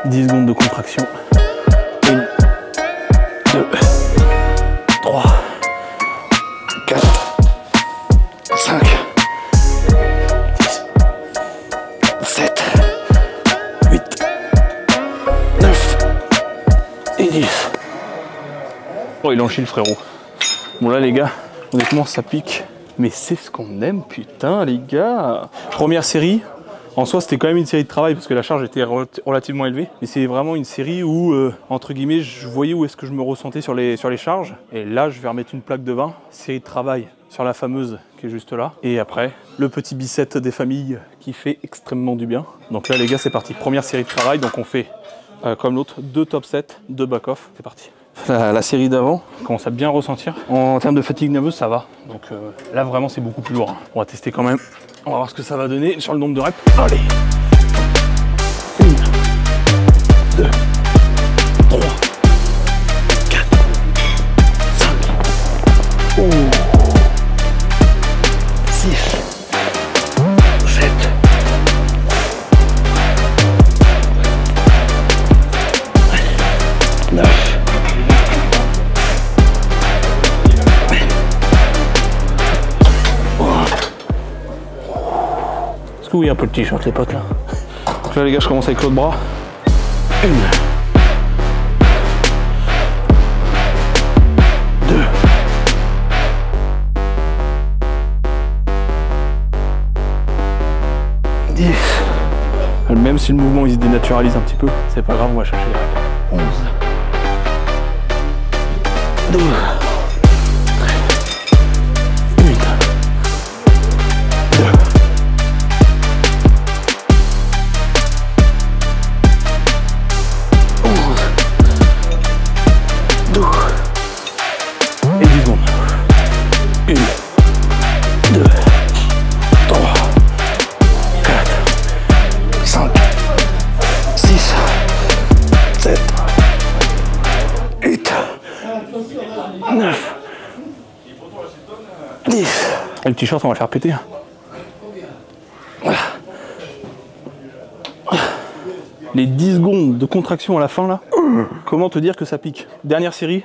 10 secondes de contraction. 1, 2, 3, 4, 5, 6, 7, 8, 9 et 10. Oh, il en chie le frérot. Bon là les gars, honnêtement ça pique. Mais c'est ce qu'on aime, putain les gars. Première série. En soi, c'était quand même une série de travail parce que la charge était relativement élevée. Mais c'est vraiment une série où, entre guillemets, je voyais où est-ce que je me ressentais sur les charges. Et là, je vais remettre une plaque de 20. Série de travail sur la fameuse qui est juste là. Et après, le petit bicep des familles qui fait extrêmement du bien. Donc là, les gars, c'est parti. Première série de travail. Donc on fait, comme l'autre, 2 top sets, 2 back-off. C'est parti. La série d'avant, on commence à bien ressentir. En termes de fatigue nerveuse, ça va. Donc là, vraiment, c'est beaucoup plus lourd. On va tester quand même. On va voir ce que ça va donner sur le nombre de reps. Allez! 1, 2, 3, 4, 5, 6, 7, 9. Est-ce que oui, un peu de t-shirt les potes là. Donc là les gars, je commence avec l'autre bras. 1, 2, 10. Même si le mouvement il se dénaturalise un petit peu, c'est pas grave, on va chercher les reps. 11, 12, 8, 2, 11, 12 et 10 secondes. 1, 2, 3, 4, 5, 6, 7, 8, 9, 10. Et le t-shirt, on va le faire péter. Voilà. Les 10 secondes de contraction à la fin là, comment te dire que ça pique. Dernière série,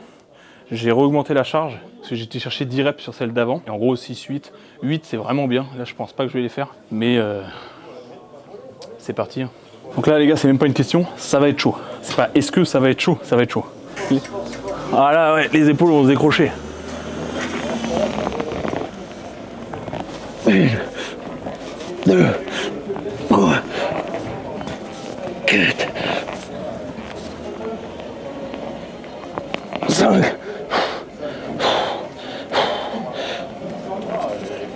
j'ai re-augmenté la charge parce que j'étais chercher 10 reps sur celle d'avant. Et en gros 6, 8. 8 c'est vraiment bien. Là je pense pas que je vais les faire. Mais c'est parti. Donc là les gars, c'est même pas une question, ça va être chaud. C'est pas est-ce que ça va être chaud, ça va être chaud. Ah là ouais, les épaules vont se décrocher. 1, 2, 3, 4, 5.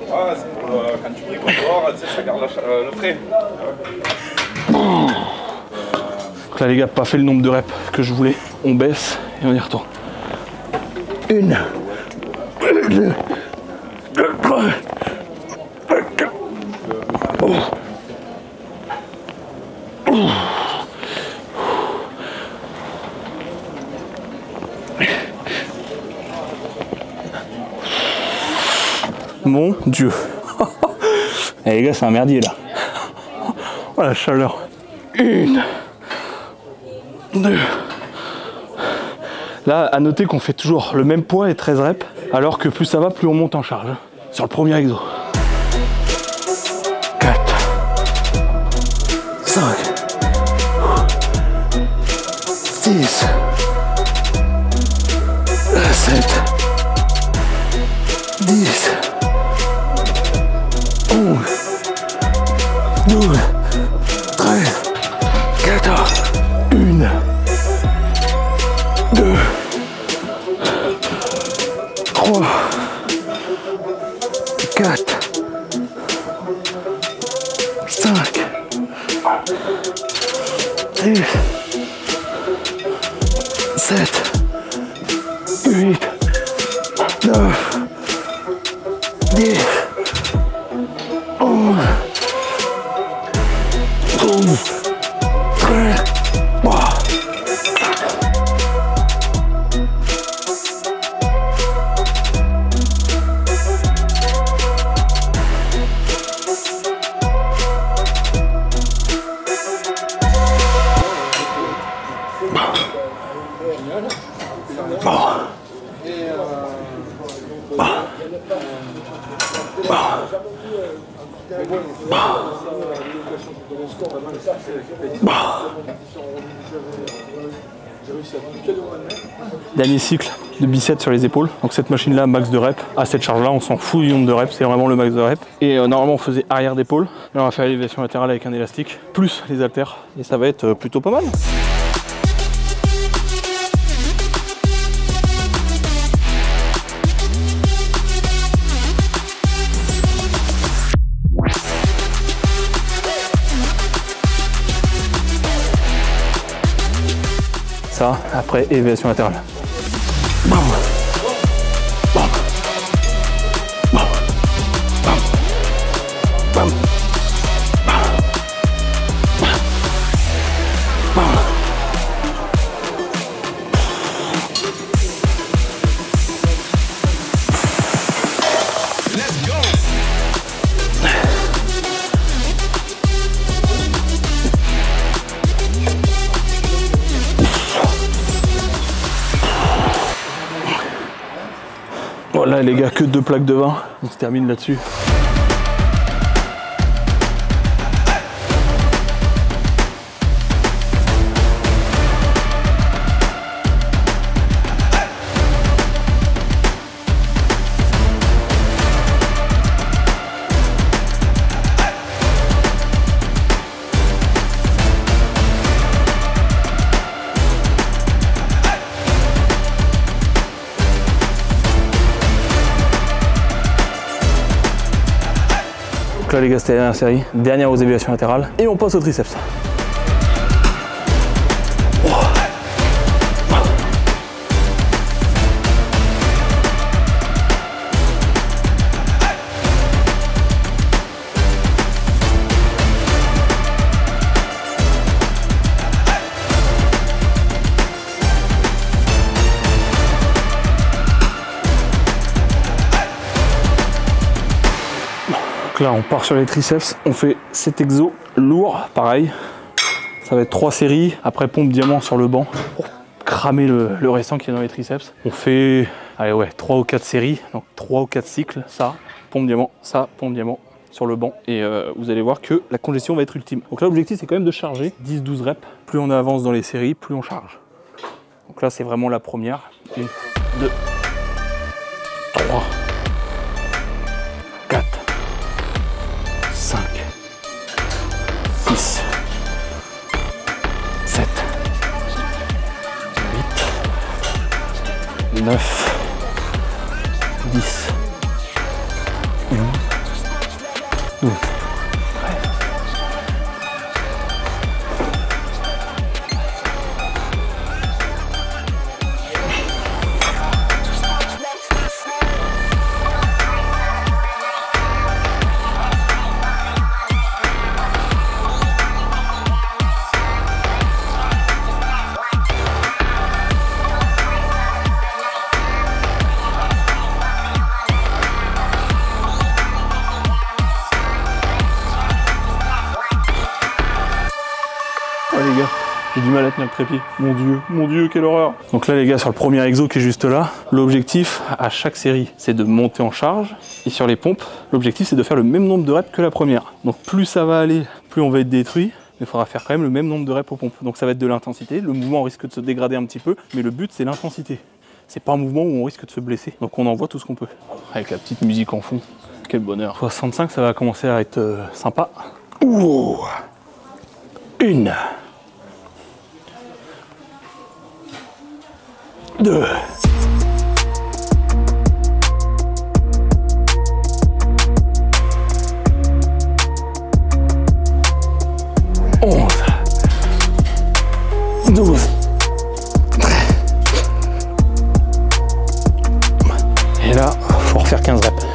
Ah, c'est pour quand tu bricoles dehors, tu sais, ça garde le frais. Donc là les gars, pas fait le nombre de reps que je voulais. On baisse et on y retourne. 1, 2, 3, 4. Mon Dieu. Eh les gars, c'est un merdier là. Oh la chaleur. 1, 2. Là, à noter qu'on fait toujours le même poids et 13 reps, alors que plus ça va, plus on monte en charge. Sur le premier exo. 4, 5, 6, 7, 10, 11, 12, 13, 14, 1, 2, 3, 4, 5, 6, 7, 8, 9, 10, 11, 12, 13, Dernier cycle de biceps sur les épaules. Donc cette machine là, max de reps. À cette charge là, on s'en fout du nombre de reps, c'est vraiment le max de reps. Et normalement on faisait arrière d'épaule. Là on va faire l'élévation latérale avec un élastique, plus les haltères. Et ça va être plutôt pas mal. Ça, après élévation latérale. Bam. Bam. Bam. Bam. Bam. Bam. Let's go. Voilà les gars, que 2 plaques de vin, on se termine là-dessus. Donc là les gars, c'était la dernière série, dernière aux élévations latérales, et on passe au triceps. Donc là on part sur les triceps, on fait cet exo lourd, pareil, ça va être 3 séries, après pompe diamant sur le banc pour cramer le restant qui est dans les triceps. On fait, allez ouais, 3 ou 4 séries, donc 3 ou 4 cycles, ça, pompe diamant, ça, pompe diamant sur le banc, et vous allez voir que la congestion va être ultime. Donc là l'objectif c'est quand même de charger 10-12 reps, plus on avance dans les séries, plus on charge. Donc là c'est vraiment la première, 1, 2, 3, 4, 5, 6, 7, 8, 9, 10, 11, 12, 13. Oh les gars, j'ai du mal à tenir le trépied. Mon dieu, quelle horreur. Donc là les gars, sur le premier exo qui est juste là, l'objectif à chaque série, c'est de monter en charge. Et sur les pompes, l'objectif c'est de faire le même nombre de reps que la première. Donc plus ça va aller, plus on va être détruit. Mais il faudra faire quand même le même nombre de reps aux pompes. Donc ça va être de l'intensité. Le mouvement risque de se dégrader un petit peu, mais le but c'est l'intensité. C'est pas un mouvement où on risque de se blesser. Donc on envoie tout ce qu'on peut. Avec la petite musique en fond. Quel bonheur. 65, ça va commencer à être sympa. Ouh. 1, 2, 11, 12, 13. Et là, faut refaire 15 reps.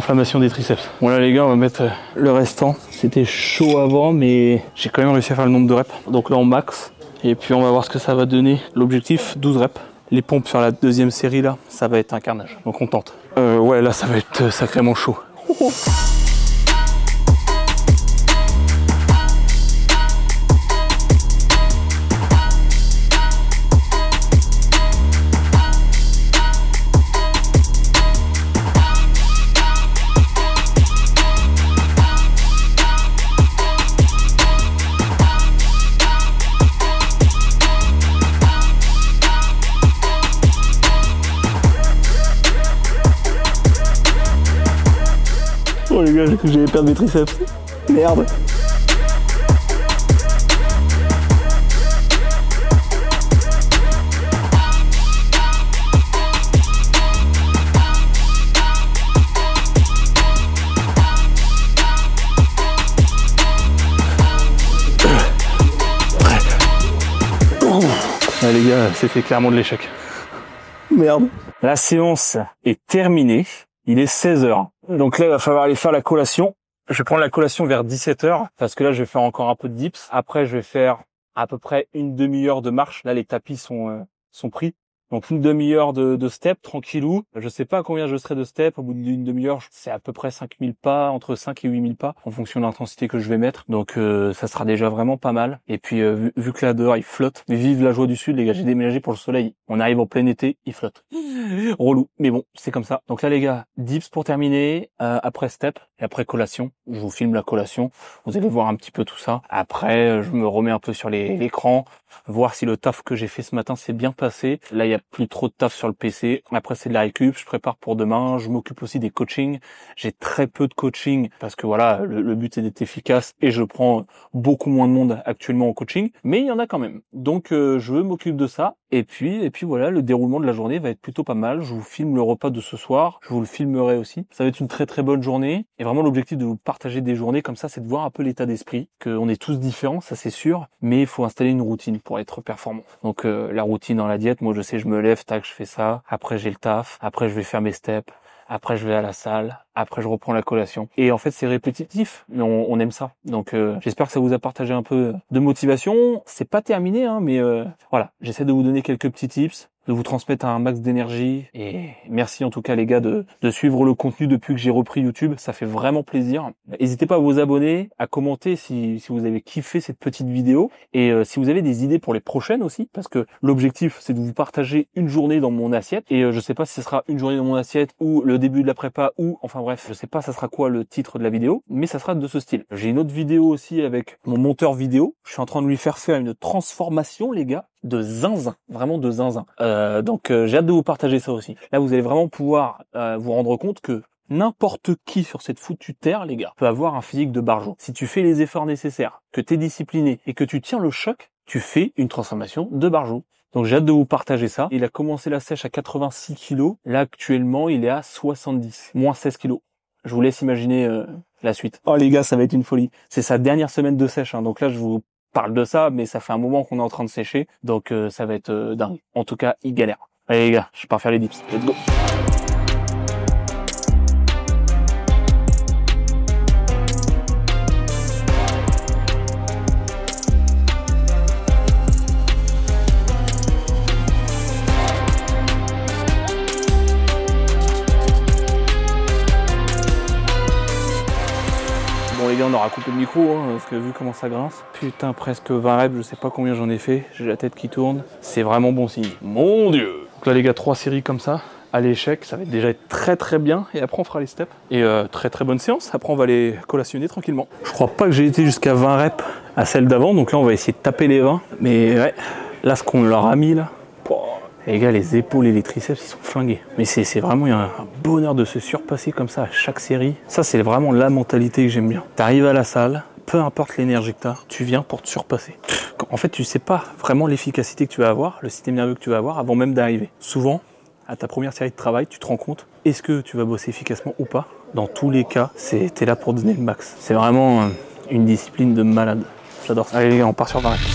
Inflammation des triceps. Bon là les gars, on va mettre le restant. C'était chaud avant, mais j'ai quand même réussi à faire le nombre de reps. Donc là on max. Et puis on va voir ce que ça va donner. L'objectif, 12 reps. Les pompes sur la deuxième série là, ça va être un carnage. Donc on tente. Ouais là ça va être sacrément chaud. Oh les gars, j'ai cru que j'allais perdre mes triceps. Merde. Ah, les gars, c'était clairement de l'échec. Merde. La séance est terminée. Il est 16h. Donc là, il va falloir aller faire la collation. Je vais prendre la collation vers 17h parce que là, je vais faire encore un peu de dips. Après, je vais faire à peu près une demi-heure de marche. Là, les tapis sont pris. Donc une demi-heure de step, tranquillou. Je sais pas à combien je serai de step. Au bout d'une demi-heure, c'est à peu près 5000 pas, entre 5 et 8000 pas, en fonction de l'intensité que je vais mettre. Donc ça sera déjà vraiment pas mal. Et puis vu que là dehors il flotte, mais vive la joie du sud les gars, j'ai déménagé pour le soleil. On arrive en plein été, il flotte. Relou, mais bon, c'est comme ça. Donc là les gars, dips pour terminer, après step et après collation. Je vous filme la collation, vous allez voir un petit peu tout ça. Après, je me remets un peu sur l'écran, voir si le taf que j'ai fait ce matin s'est bien passé. Là, il y a plus trop de taf sur le PC. Après, c'est de la récup, je prépare pour demain. Je m'occupe aussi des coachings. J'ai très peu de coaching parce que voilà, le but est d'être efficace et je prends beaucoup moins de monde actuellement en coaching, mais il y en a quand même. Donc, je m'occupe de ça. Et puis voilà, le déroulement de la journée va être plutôt pas mal. Je vous filme le repas de ce soir. Je vous le filmerai aussi. Ça va être une très très bonne journée. Et vraiment, l'objectif de vous partager des journées comme ça, c'est de voir un peu l'état d'esprit. Qu'on est tous différents, ça c'est sûr. Mais il faut installer une routine pour être performant. Donc la routine dans la diète, moi je sais, je me lève, tac, je fais ça. Après j'ai le taf. Après je vais faire mes steps. Après je vais à la salle. Après je reprends la collation. Et en fait c'est répétitif, mais on aime ça. Donc j'espère que ça vous a partagé un peu de motivation. C'est pas terminé, hein, mais voilà, j'essaie de vous donner quelques petits tips, de vous transmettre un max d'énergie. Et merci en tout cas les gars de suivre le contenu depuis que j'ai repris YouTube. Ça fait vraiment plaisir. N'hésitez pas à vous abonner, à commenter si vous avez kiffé cette petite vidéo. Et si vous avez des idées pour les prochaines aussi, parce que l'objectif c'est de vous partager une journée dans mon assiette. Et je sais pas si ce sera une journée dans mon assiette ou le début de la prépa ou enfin bref, je sais pas ça sera quoi le titre de la vidéo, mais ça sera de ce style. J'ai une autre vidéo aussi avec mon monteur vidéo. Je suis en train de lui faire une transformation les gars, de zinzin, vraiment de zinzin. Donc j'ai hâte de vous partager ça aussi. Là vous allez vraiment pouvoir vous rendre compte que n'importe qui sur cette foutue terre, les gars, peut avoir un physique de barjo. Si tu fais les efforts nécessaires, que t'es discipliné et que tu tiens le choc, tu fais une transformation de barjo. Donc j'ai hâte de vous partager ça. Il a commencé la sèche à 86 kg. Là actuellement il est à 70, moins 16 kg. Je vous laisse imaginer la suite. Oh les gars, ça va être une folie. C'est sa dernière semaine de sèche, hein. Donc là je vous parle de ça, mais ça fait un moment qu'on est en train de sécher. Donc ça va être dingue. En tout cas, il galère. Allez les gars, je pars faire les dips. Let's go. Bon les gars, on aura coupé le micro, hein, parce que vu comment ça grince. Putain, presque 20 reps, je sais pas combien j'en ai fait. J'ai la tête qui tourne. C'est vraiment bon signe. Mon Dieu. Donc là les gars, 3 séries comme ça, à l'échec, ça va déjà être très très bien. Et après on fera les steps. Et très très bonne séance. Après on va les collationner tranquillement. Je crois pas que j'ai été jusqu'à 20 reps à celle d'avant. Donc là on va essayer de taper les 20. Mais ouais, là ce qu'on leur a mis là. Les gars, les épaules et les triceps, ils sont flingués. Mais c'est vraiment un bonheur de se surpasser comme ça à chaque série. Ça, c'est vraiment la mentalité que j'aime bien. T'arrives à la salle, peu importe l'énergie que t'as, tu viens pour te surpasser. En fait, tu sais pas vraiment l'efficacité que tu vas avoir, le système nerveux que tu vas avoir avant même d'arriver. Souvent, à ta première série de travail, tu te rends compte, est-ce que tu vas bosser efficacement ou pas? Dans tous les cas, t'es là pour donner le max. C'est vraiment une discipline de malade. J'adore ça. Allez les gars, on part sur 20 reps.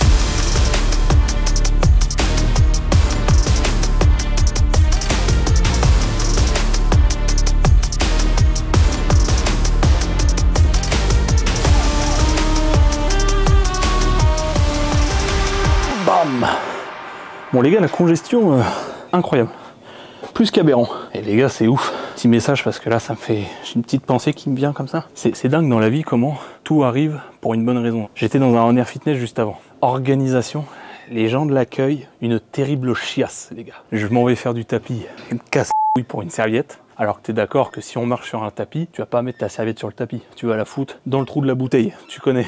bam. Bon les gars, la congestion, incroyable. Plus qu'aberrant. Et les gars, c'est ouf. Petit message parce que là, ça me fait... J'ai une petite pensée qui me vient comme ça. C'est dingue dans la vie comment tout arrive pour une bonne raison. J'étais dans un Runner Fitness juste avant. Organisation, les gens de l'accueil, une terrible chiasse, les gars. Je m'en vais faire du tapis, une casse-couille pour une serviette. Alors que tu es d'accord que si on marche sur un tapis, tu vas pas mettre ta serviette sur le tapis. Tu vas la foutre dans le trou de la bouteille, tu connais.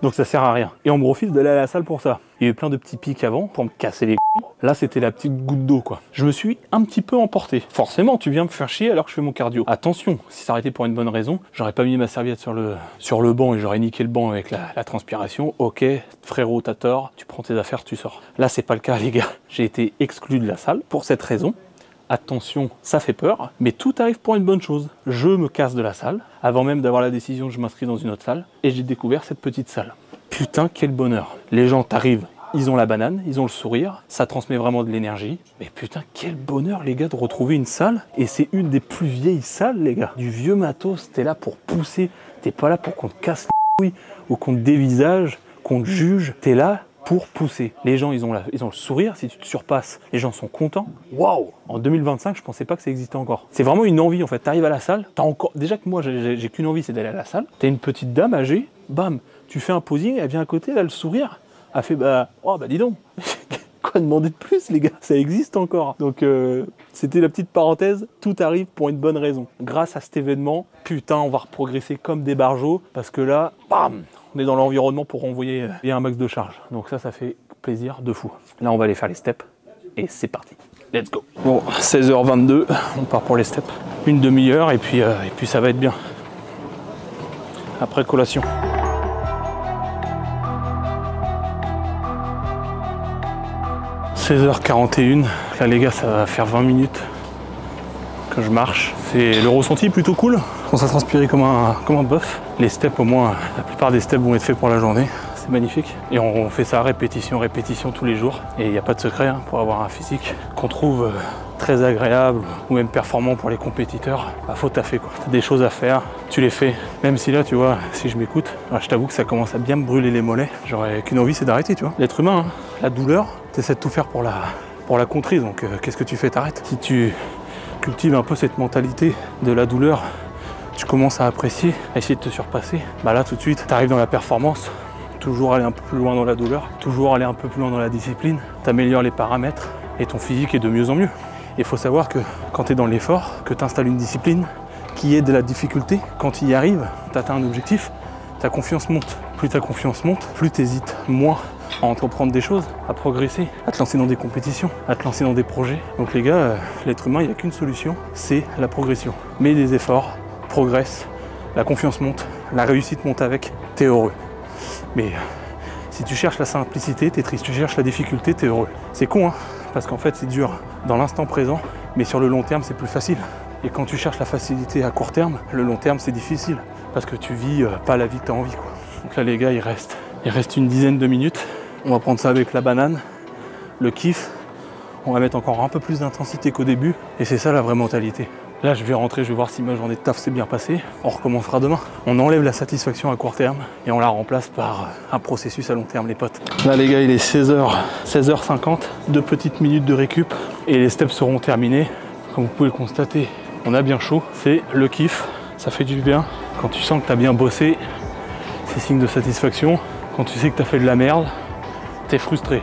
Donc ça sert à rien. Et on me refuse d'aller à la salle pour ça. Il y a eu plein de petits pics avant pour me casser les couilles. Là, c'était la petite goutte d'eau, quoi. Je me suis un petit peu emporté. Forcément, tu viens me faire chier alors que je fais mon cardio. Attention, si ça arrêtait pour une bonne raison, j'aurais pas mis ma serviette sur le banc et j'aurais niqué le banc avec la transpiration. Ok, frérot, t'as tort, tu prends tes affaires, tu sors. Là, c'est pas le cas, les gars. J'ai été exclu de la salle pour cette raison. Attention, ça fait peur, mais tout arrive pour une bonne chose. Je me casse de la salle, avant même d'avoir la décision, je m'inscris dans une autre salle, et j'ai découvert cette petite salle. Putain, quel bonheur. Les gens t'arrivent, ils ont la banane, ils ont le sourire, ça transmet vraiment de l'énergie. Mais putain, quel bonheur, les gars, de retrouver une salle. Et c'est une des plus vieilles salles, les gars. Du vieux matos, t'es là pour pousser, t'es pas là pour qu'on te casse les couilles, ou qu'on te dévisage, qu'on te juge, t'es là pour pousser. Les gens, ils ont le sourire. Si tu te surpasses, les gens sont contents. Waouh! En 2025, je pensais pas que ça existait encore. C'est vraiment une envie, en fait. T'arrives à la salle, t'as encore... Déjà que moi, j'ai qu'une envie, c'est d'aller à la salle. T'as une petite dame âgée, bam, tu fais un posing, elle vient à côté, elle a le sourire. Elle fait, oh, dis donc. Quoi demander de plus, les gars? Ça existe encore. Donc, c'était la petite parenthèse. Tout arrive pour une bonne raison. Grâce à cet événement, putain, on va progresser comme des barjots. Parce que là, bam, on est dans l'environnement pour envoyer un max de charge. Donc ça fait plaisir de fou. Là, on va aller faire les steps. Et c'est parti. Let's go. Bon, 16h22, on part pour les steps. Une demi-heure et puis ça va être bien. Après collation. 16h41. Là, les gars, ça va faire 20 minutes que je marche. C'est le ressenti plutôt cool. Je commence à transpirer comme un bœuf. Les steps, au moins, la plupart des steps vont être faits pour la journée. C'est magnifique. Et on fait ça répétition tous les jours. Et il n'y a pas de secret hein, pour avoir un physique qu'on trouve très agréable ou même performant pour les compétiteurs. Faut taffer quoi. T'as des choses à faire, tu les fais. Même si là, tu vois, si je m'écoute, je t'avoue que ça commence à bien me brûler les mollets. J'aurais qu'une envie, c'est d'arrêter, tu vois. L'être humain, hein, la douleur, t'essaies de tout faire pour la contrer. Donc qu'est-ce que tu fais? T'arrêtes. Si tu cultives un peu cette mentalité de la douleur, tu commences à apprécier, à essayer de te surpasser. Là, tout de suite, tu arrives dans la performance. Toujours aller un peu plus loin dans la douleur, toujours aller un peu plus loin dans la discipline, t'améliores les paramètres et ton physique est de mieux en mieux. Il faut savoir que quand tu es dans l'effort, que tu installes une discipline qui est de la difficulté, quand tu y arrives, tu atteins un objectif, ta confiance monte. Plus ta confiance monte, plus tu hésites moins à entreprendre des choses, à progresser, à te lancer dans des compétitions, à te lancer dans des projets. Donc les gars, l'être humain, il n'y a qu'une solution, c'est la progression. Mets des efforts, progresse, la confiance monte, la réussite monte avec, t'es heureux. Mais si tu cherches la simplicité, t'es triste. Tu cherches la difficulté, t'es heureux. C'est con, hein, parce qu'en fait, c'est dur dans l'instant présent, mais sur le long terme, c'est plus facile. Et quand tu cherches la facilité à court terme, le long terme, c'est difficile, parce que tu vis pas la vie que tu as envie, quoi. Donc là, les gars, il reste une dizaine de minutes. On va prendre ça avec la banane, le kiff. On va mettre encore un peu plus d'intensité qu'au début, et c'est ça la vraie mentalité. Là, je vais rentrer, je vais voir si ma journée de taf s'est bien passée. On recommencera demain. On enlève la satisfaction à court terme et on la remplace par un processus à long terme, les potes. Là, les gars, il est 16h50, 2 petites minutes de récup et les steps seront terminés. Comme vous pouvez le constater, on a bien chaud. C'est le kiff, ça fait du bien. Quand tu sens que tu as bien bossé, c'est signe de satisfaction. Quand tu sais que tu as fait de la merde, tu es frustré.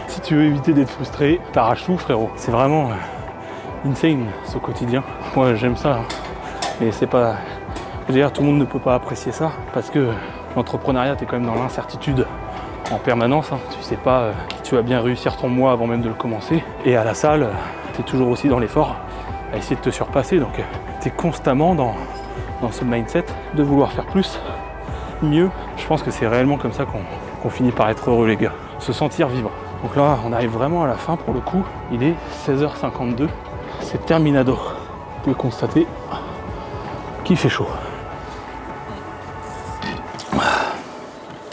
Si tu veux éviter d'être frustré, t'arraches tout, frérot. C'est vraiment insane ce quotidien. Moi j'aime ça, hein. Et c'est pas... Je veux dire, tout le monde ne peut pas apprécier ça parce que l'entrepreneuriat, t'es quand même dans l'incertitude en permanence, hein. Tu sais pas si tu vas bien réussir ton mois avant même de le commencer. Et à la salle, t'es toujours aussi dans l'effort à essayer de te surpasser. Donc t'es constamment dans ce mindset de vouloir faire plus, mieux. Je pense que c'est réellement comme ça qu'on finit par être heureux, les gars. Se sentir vivre. Donc là, on arrive vraiment à la fin pour le coup. Il est 16h52. C'est terminado. Vous pouvez constater qu'il fait chaud.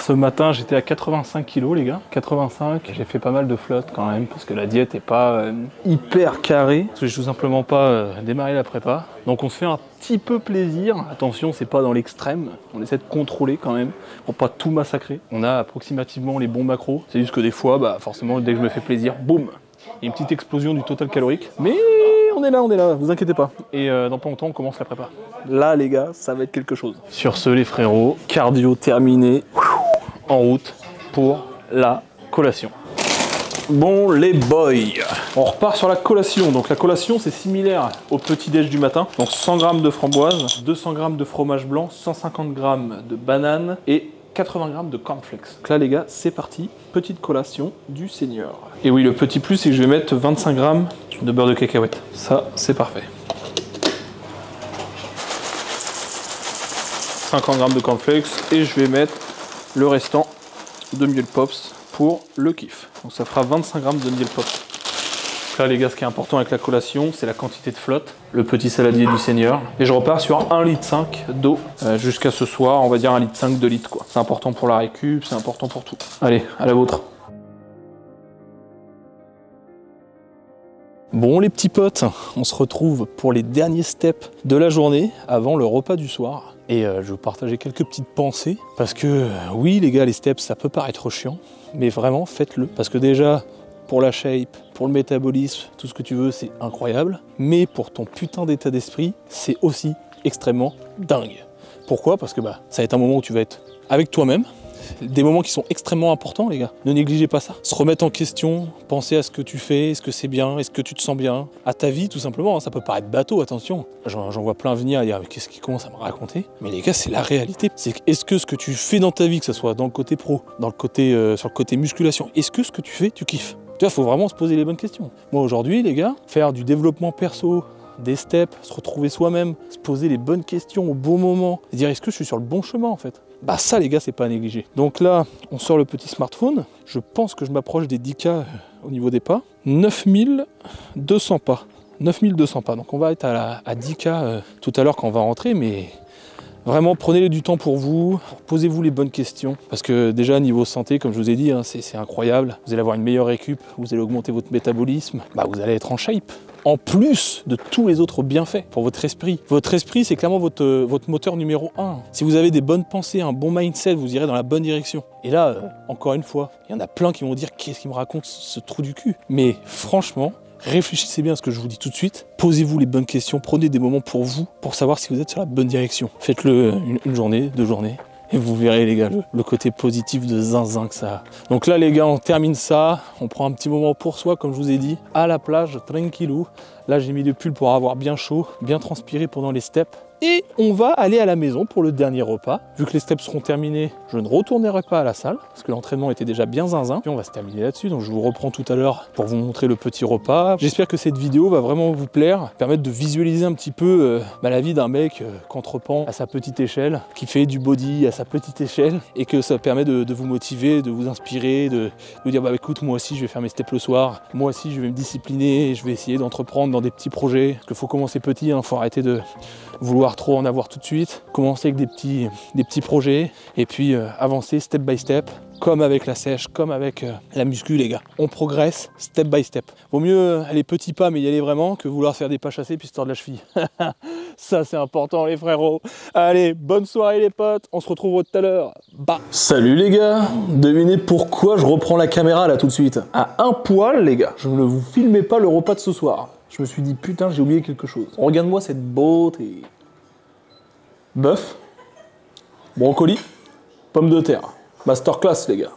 Ce matin, j'étais à 85 kg, les gars. 85. J'ai fait pas mal de flotte quand même, parce que la diète est pas hyper carrée. Parce que j'ai tout simplement pas démarré la prépa. Donc on se fait un petit peu plaisir. Attention, c'est pas dans l'extrême. On essaie de contrôler quand même, pour pas tout massacrer. On a approximativement les bons macros. C'est juste que des fois, bah forcément, dès que je me fais plaisir, boum, il y a une petite explosion du total calorique. Mais on est là, vous inquiétez pas. Et dans pas longtemps, on commence la prépa. Là, les gars, ça va être quelque chose. Sur ce, les frérots, cardio terminé, en route pour la collation. Bon, les boys, on repart sur la collation. Donc la collation, c'est similaire au petit-déj du matin. Donc 100 g de framboise, 200 g de fromage blanc, 150 g de banane et 80 g de cornflakes. Donc là, les gars, c'est parti. Petite collation du Seigneur. Et oui, le petit plus, c'est que je vais mettre 25 g de beurre de cacahuète. Ça, c'est parfait. 50 g de cornflakes et je vais mettre le restant de miel pops pour le kiff. Donc ça fera 25 g de miel pops. Donc là, les gars, ce qui est important avec la collation, c'est la quantité de flotte. Le petit saladier du Seigneur. Et je repars sur 1,5 litre d'eau jusqu'à ce soir. On va dire 1,5 litre, 2 litres, quoi. C'est important pour la récup, c'est important pour tout. Allez, à la vôtre. Bon les petits potes, on se retrouve pour les derniers steps de la journée avant le repas du soir. Et je vais vous partager quelques petites pensées. Parce que oui les gars, les steps ça peut paraître chiant, mais vraiment faites-le. Parce que déjà, pour la shape, pour le métabolisme, tout ce que tu veux, c'est incroyable. Mais pour ton putain d'état d'esprit, c'est aussi extrêmement dingue. Pourquoi? Parce que bah, ça va être un moment où tu vas être avec toi-même. Des moments qui sont extrêmement importants, les gars. Ne négligez pas ça. Se remettre en question, penser à ce que tu fais, est-ce que c'est bien, est-ce que tu te sens bien, à ta vie, tout simplement. Ça peut paraître bateau, attention. J'en vois plein venir et dire, mais qu'est-ce qu'il commence à me raconter? Mais les gars, c'est la réalité. C'est est-ce que ce que tu fais dans ta vie, que ce soit dans le côté pro, dans le côté, sur le côté musculation, est-ce que ce que tu fais, tu kiffes? Tu vois, il faut vraiment se poser les bonnes questions. Moi, aujourd'hui, les gars, faire du développement perso, des steps, se retrouver soi-même, se poser les bonnes questions au bon moment, se dire est-ce que je suis sur le bon chemin en fait? Bah ça les gars, c'est pas à négliger. Donc là, on sort le petit smartphone, je pense que je m'approche des 10K au niveau des pas, 9200 pas, 9200 pas, donc on va être à 10K tout à l'heure quand on va rentrer, mais vraiment prenez du temps pour vous, posez-vous les bonnes questions, parce que déjà niveau santé, comme je vous ai dit, hein, c'est incroyable, vous allez avoir une meilleure récup, vous allez augmenter votre métabolisme, bah vous allez être en shape. En plus de tous les autres bienfaits pour votre esprit. Votre esprit, c'est clairement votre moteur numéro 1. Si vous avez des bonnes pensées, un bon mindset, vous irez dans la bonne direction. Et là, encore une fois, il y en a plein qui vont dire qu'est-ce qu'il me raconte ce trou du cul. Mais franchement, réfléchissez bien à ce que je vous dis tout de suite. Posez-vous les bonnes questions, prenez des moments pour vous, pour savoir si vous êtes sur la bonne direction. Faites-le une journée, 2 journées. Et vous verrez les gars, le côté positif de zinzin que ça a. Donc là les gars, on termine ça, on prend un petit moment pour soi comme je vous ai dit, à la plage, tranquillou. Là j'ai mis le pull pour avoir bien chaud, bien transpiré pendant les steps. Et on va aller à la maison pour le dernier repas. Vu que les steps seront terminés, je ne retournerai pas à la salle, parce que l'entraînement était déjà bien zinzin. Puis on va se terminer là-dessus, donc je vous reprends tout à l'heure pour vous montrer le petit repas. J'espère que cette vidéo va vraiment vous plaire, permettre de visualiser un petit peu la vie d'un mec qu'entreprend à sa petite échelle, qui fait du body à sa petite échelle, et que ça permet de vous motiver, de vous inspirer, de vous dire bah écoute, moi aussi je vais faire mes steps le soir, moi aussi je vais me discipliner, et je vais essayer d'entreprendre dans des petits projets, parce qu'il faut commencer petit, hein, faut arrêter de vouloir trop en avoir tout de suite, commencer avec des petits projets et puis avancer step by step, comme avec la sèche, comme avec la muscu les gars. On progresse step by step. Vaut mieux aller petits pas mais y aller vraiment que vouloir faire des pas chassés puis se tordre la cheville. Ça c'est important les frérots. Allez, bonne soirée les potes, on se retrouve tout à l'heure. Bah. Salut les gars, devinez pourquoi je reprends la caméra là tout de suite. À un poil les gars, je ne vous filmais pas le repas de ce soir. Je me suis dit, putain, j'ai oublié quelque chose. Regarde-moi cette beauté. Bœuf, brocoli, pommes de terre. Masterclass, les gars.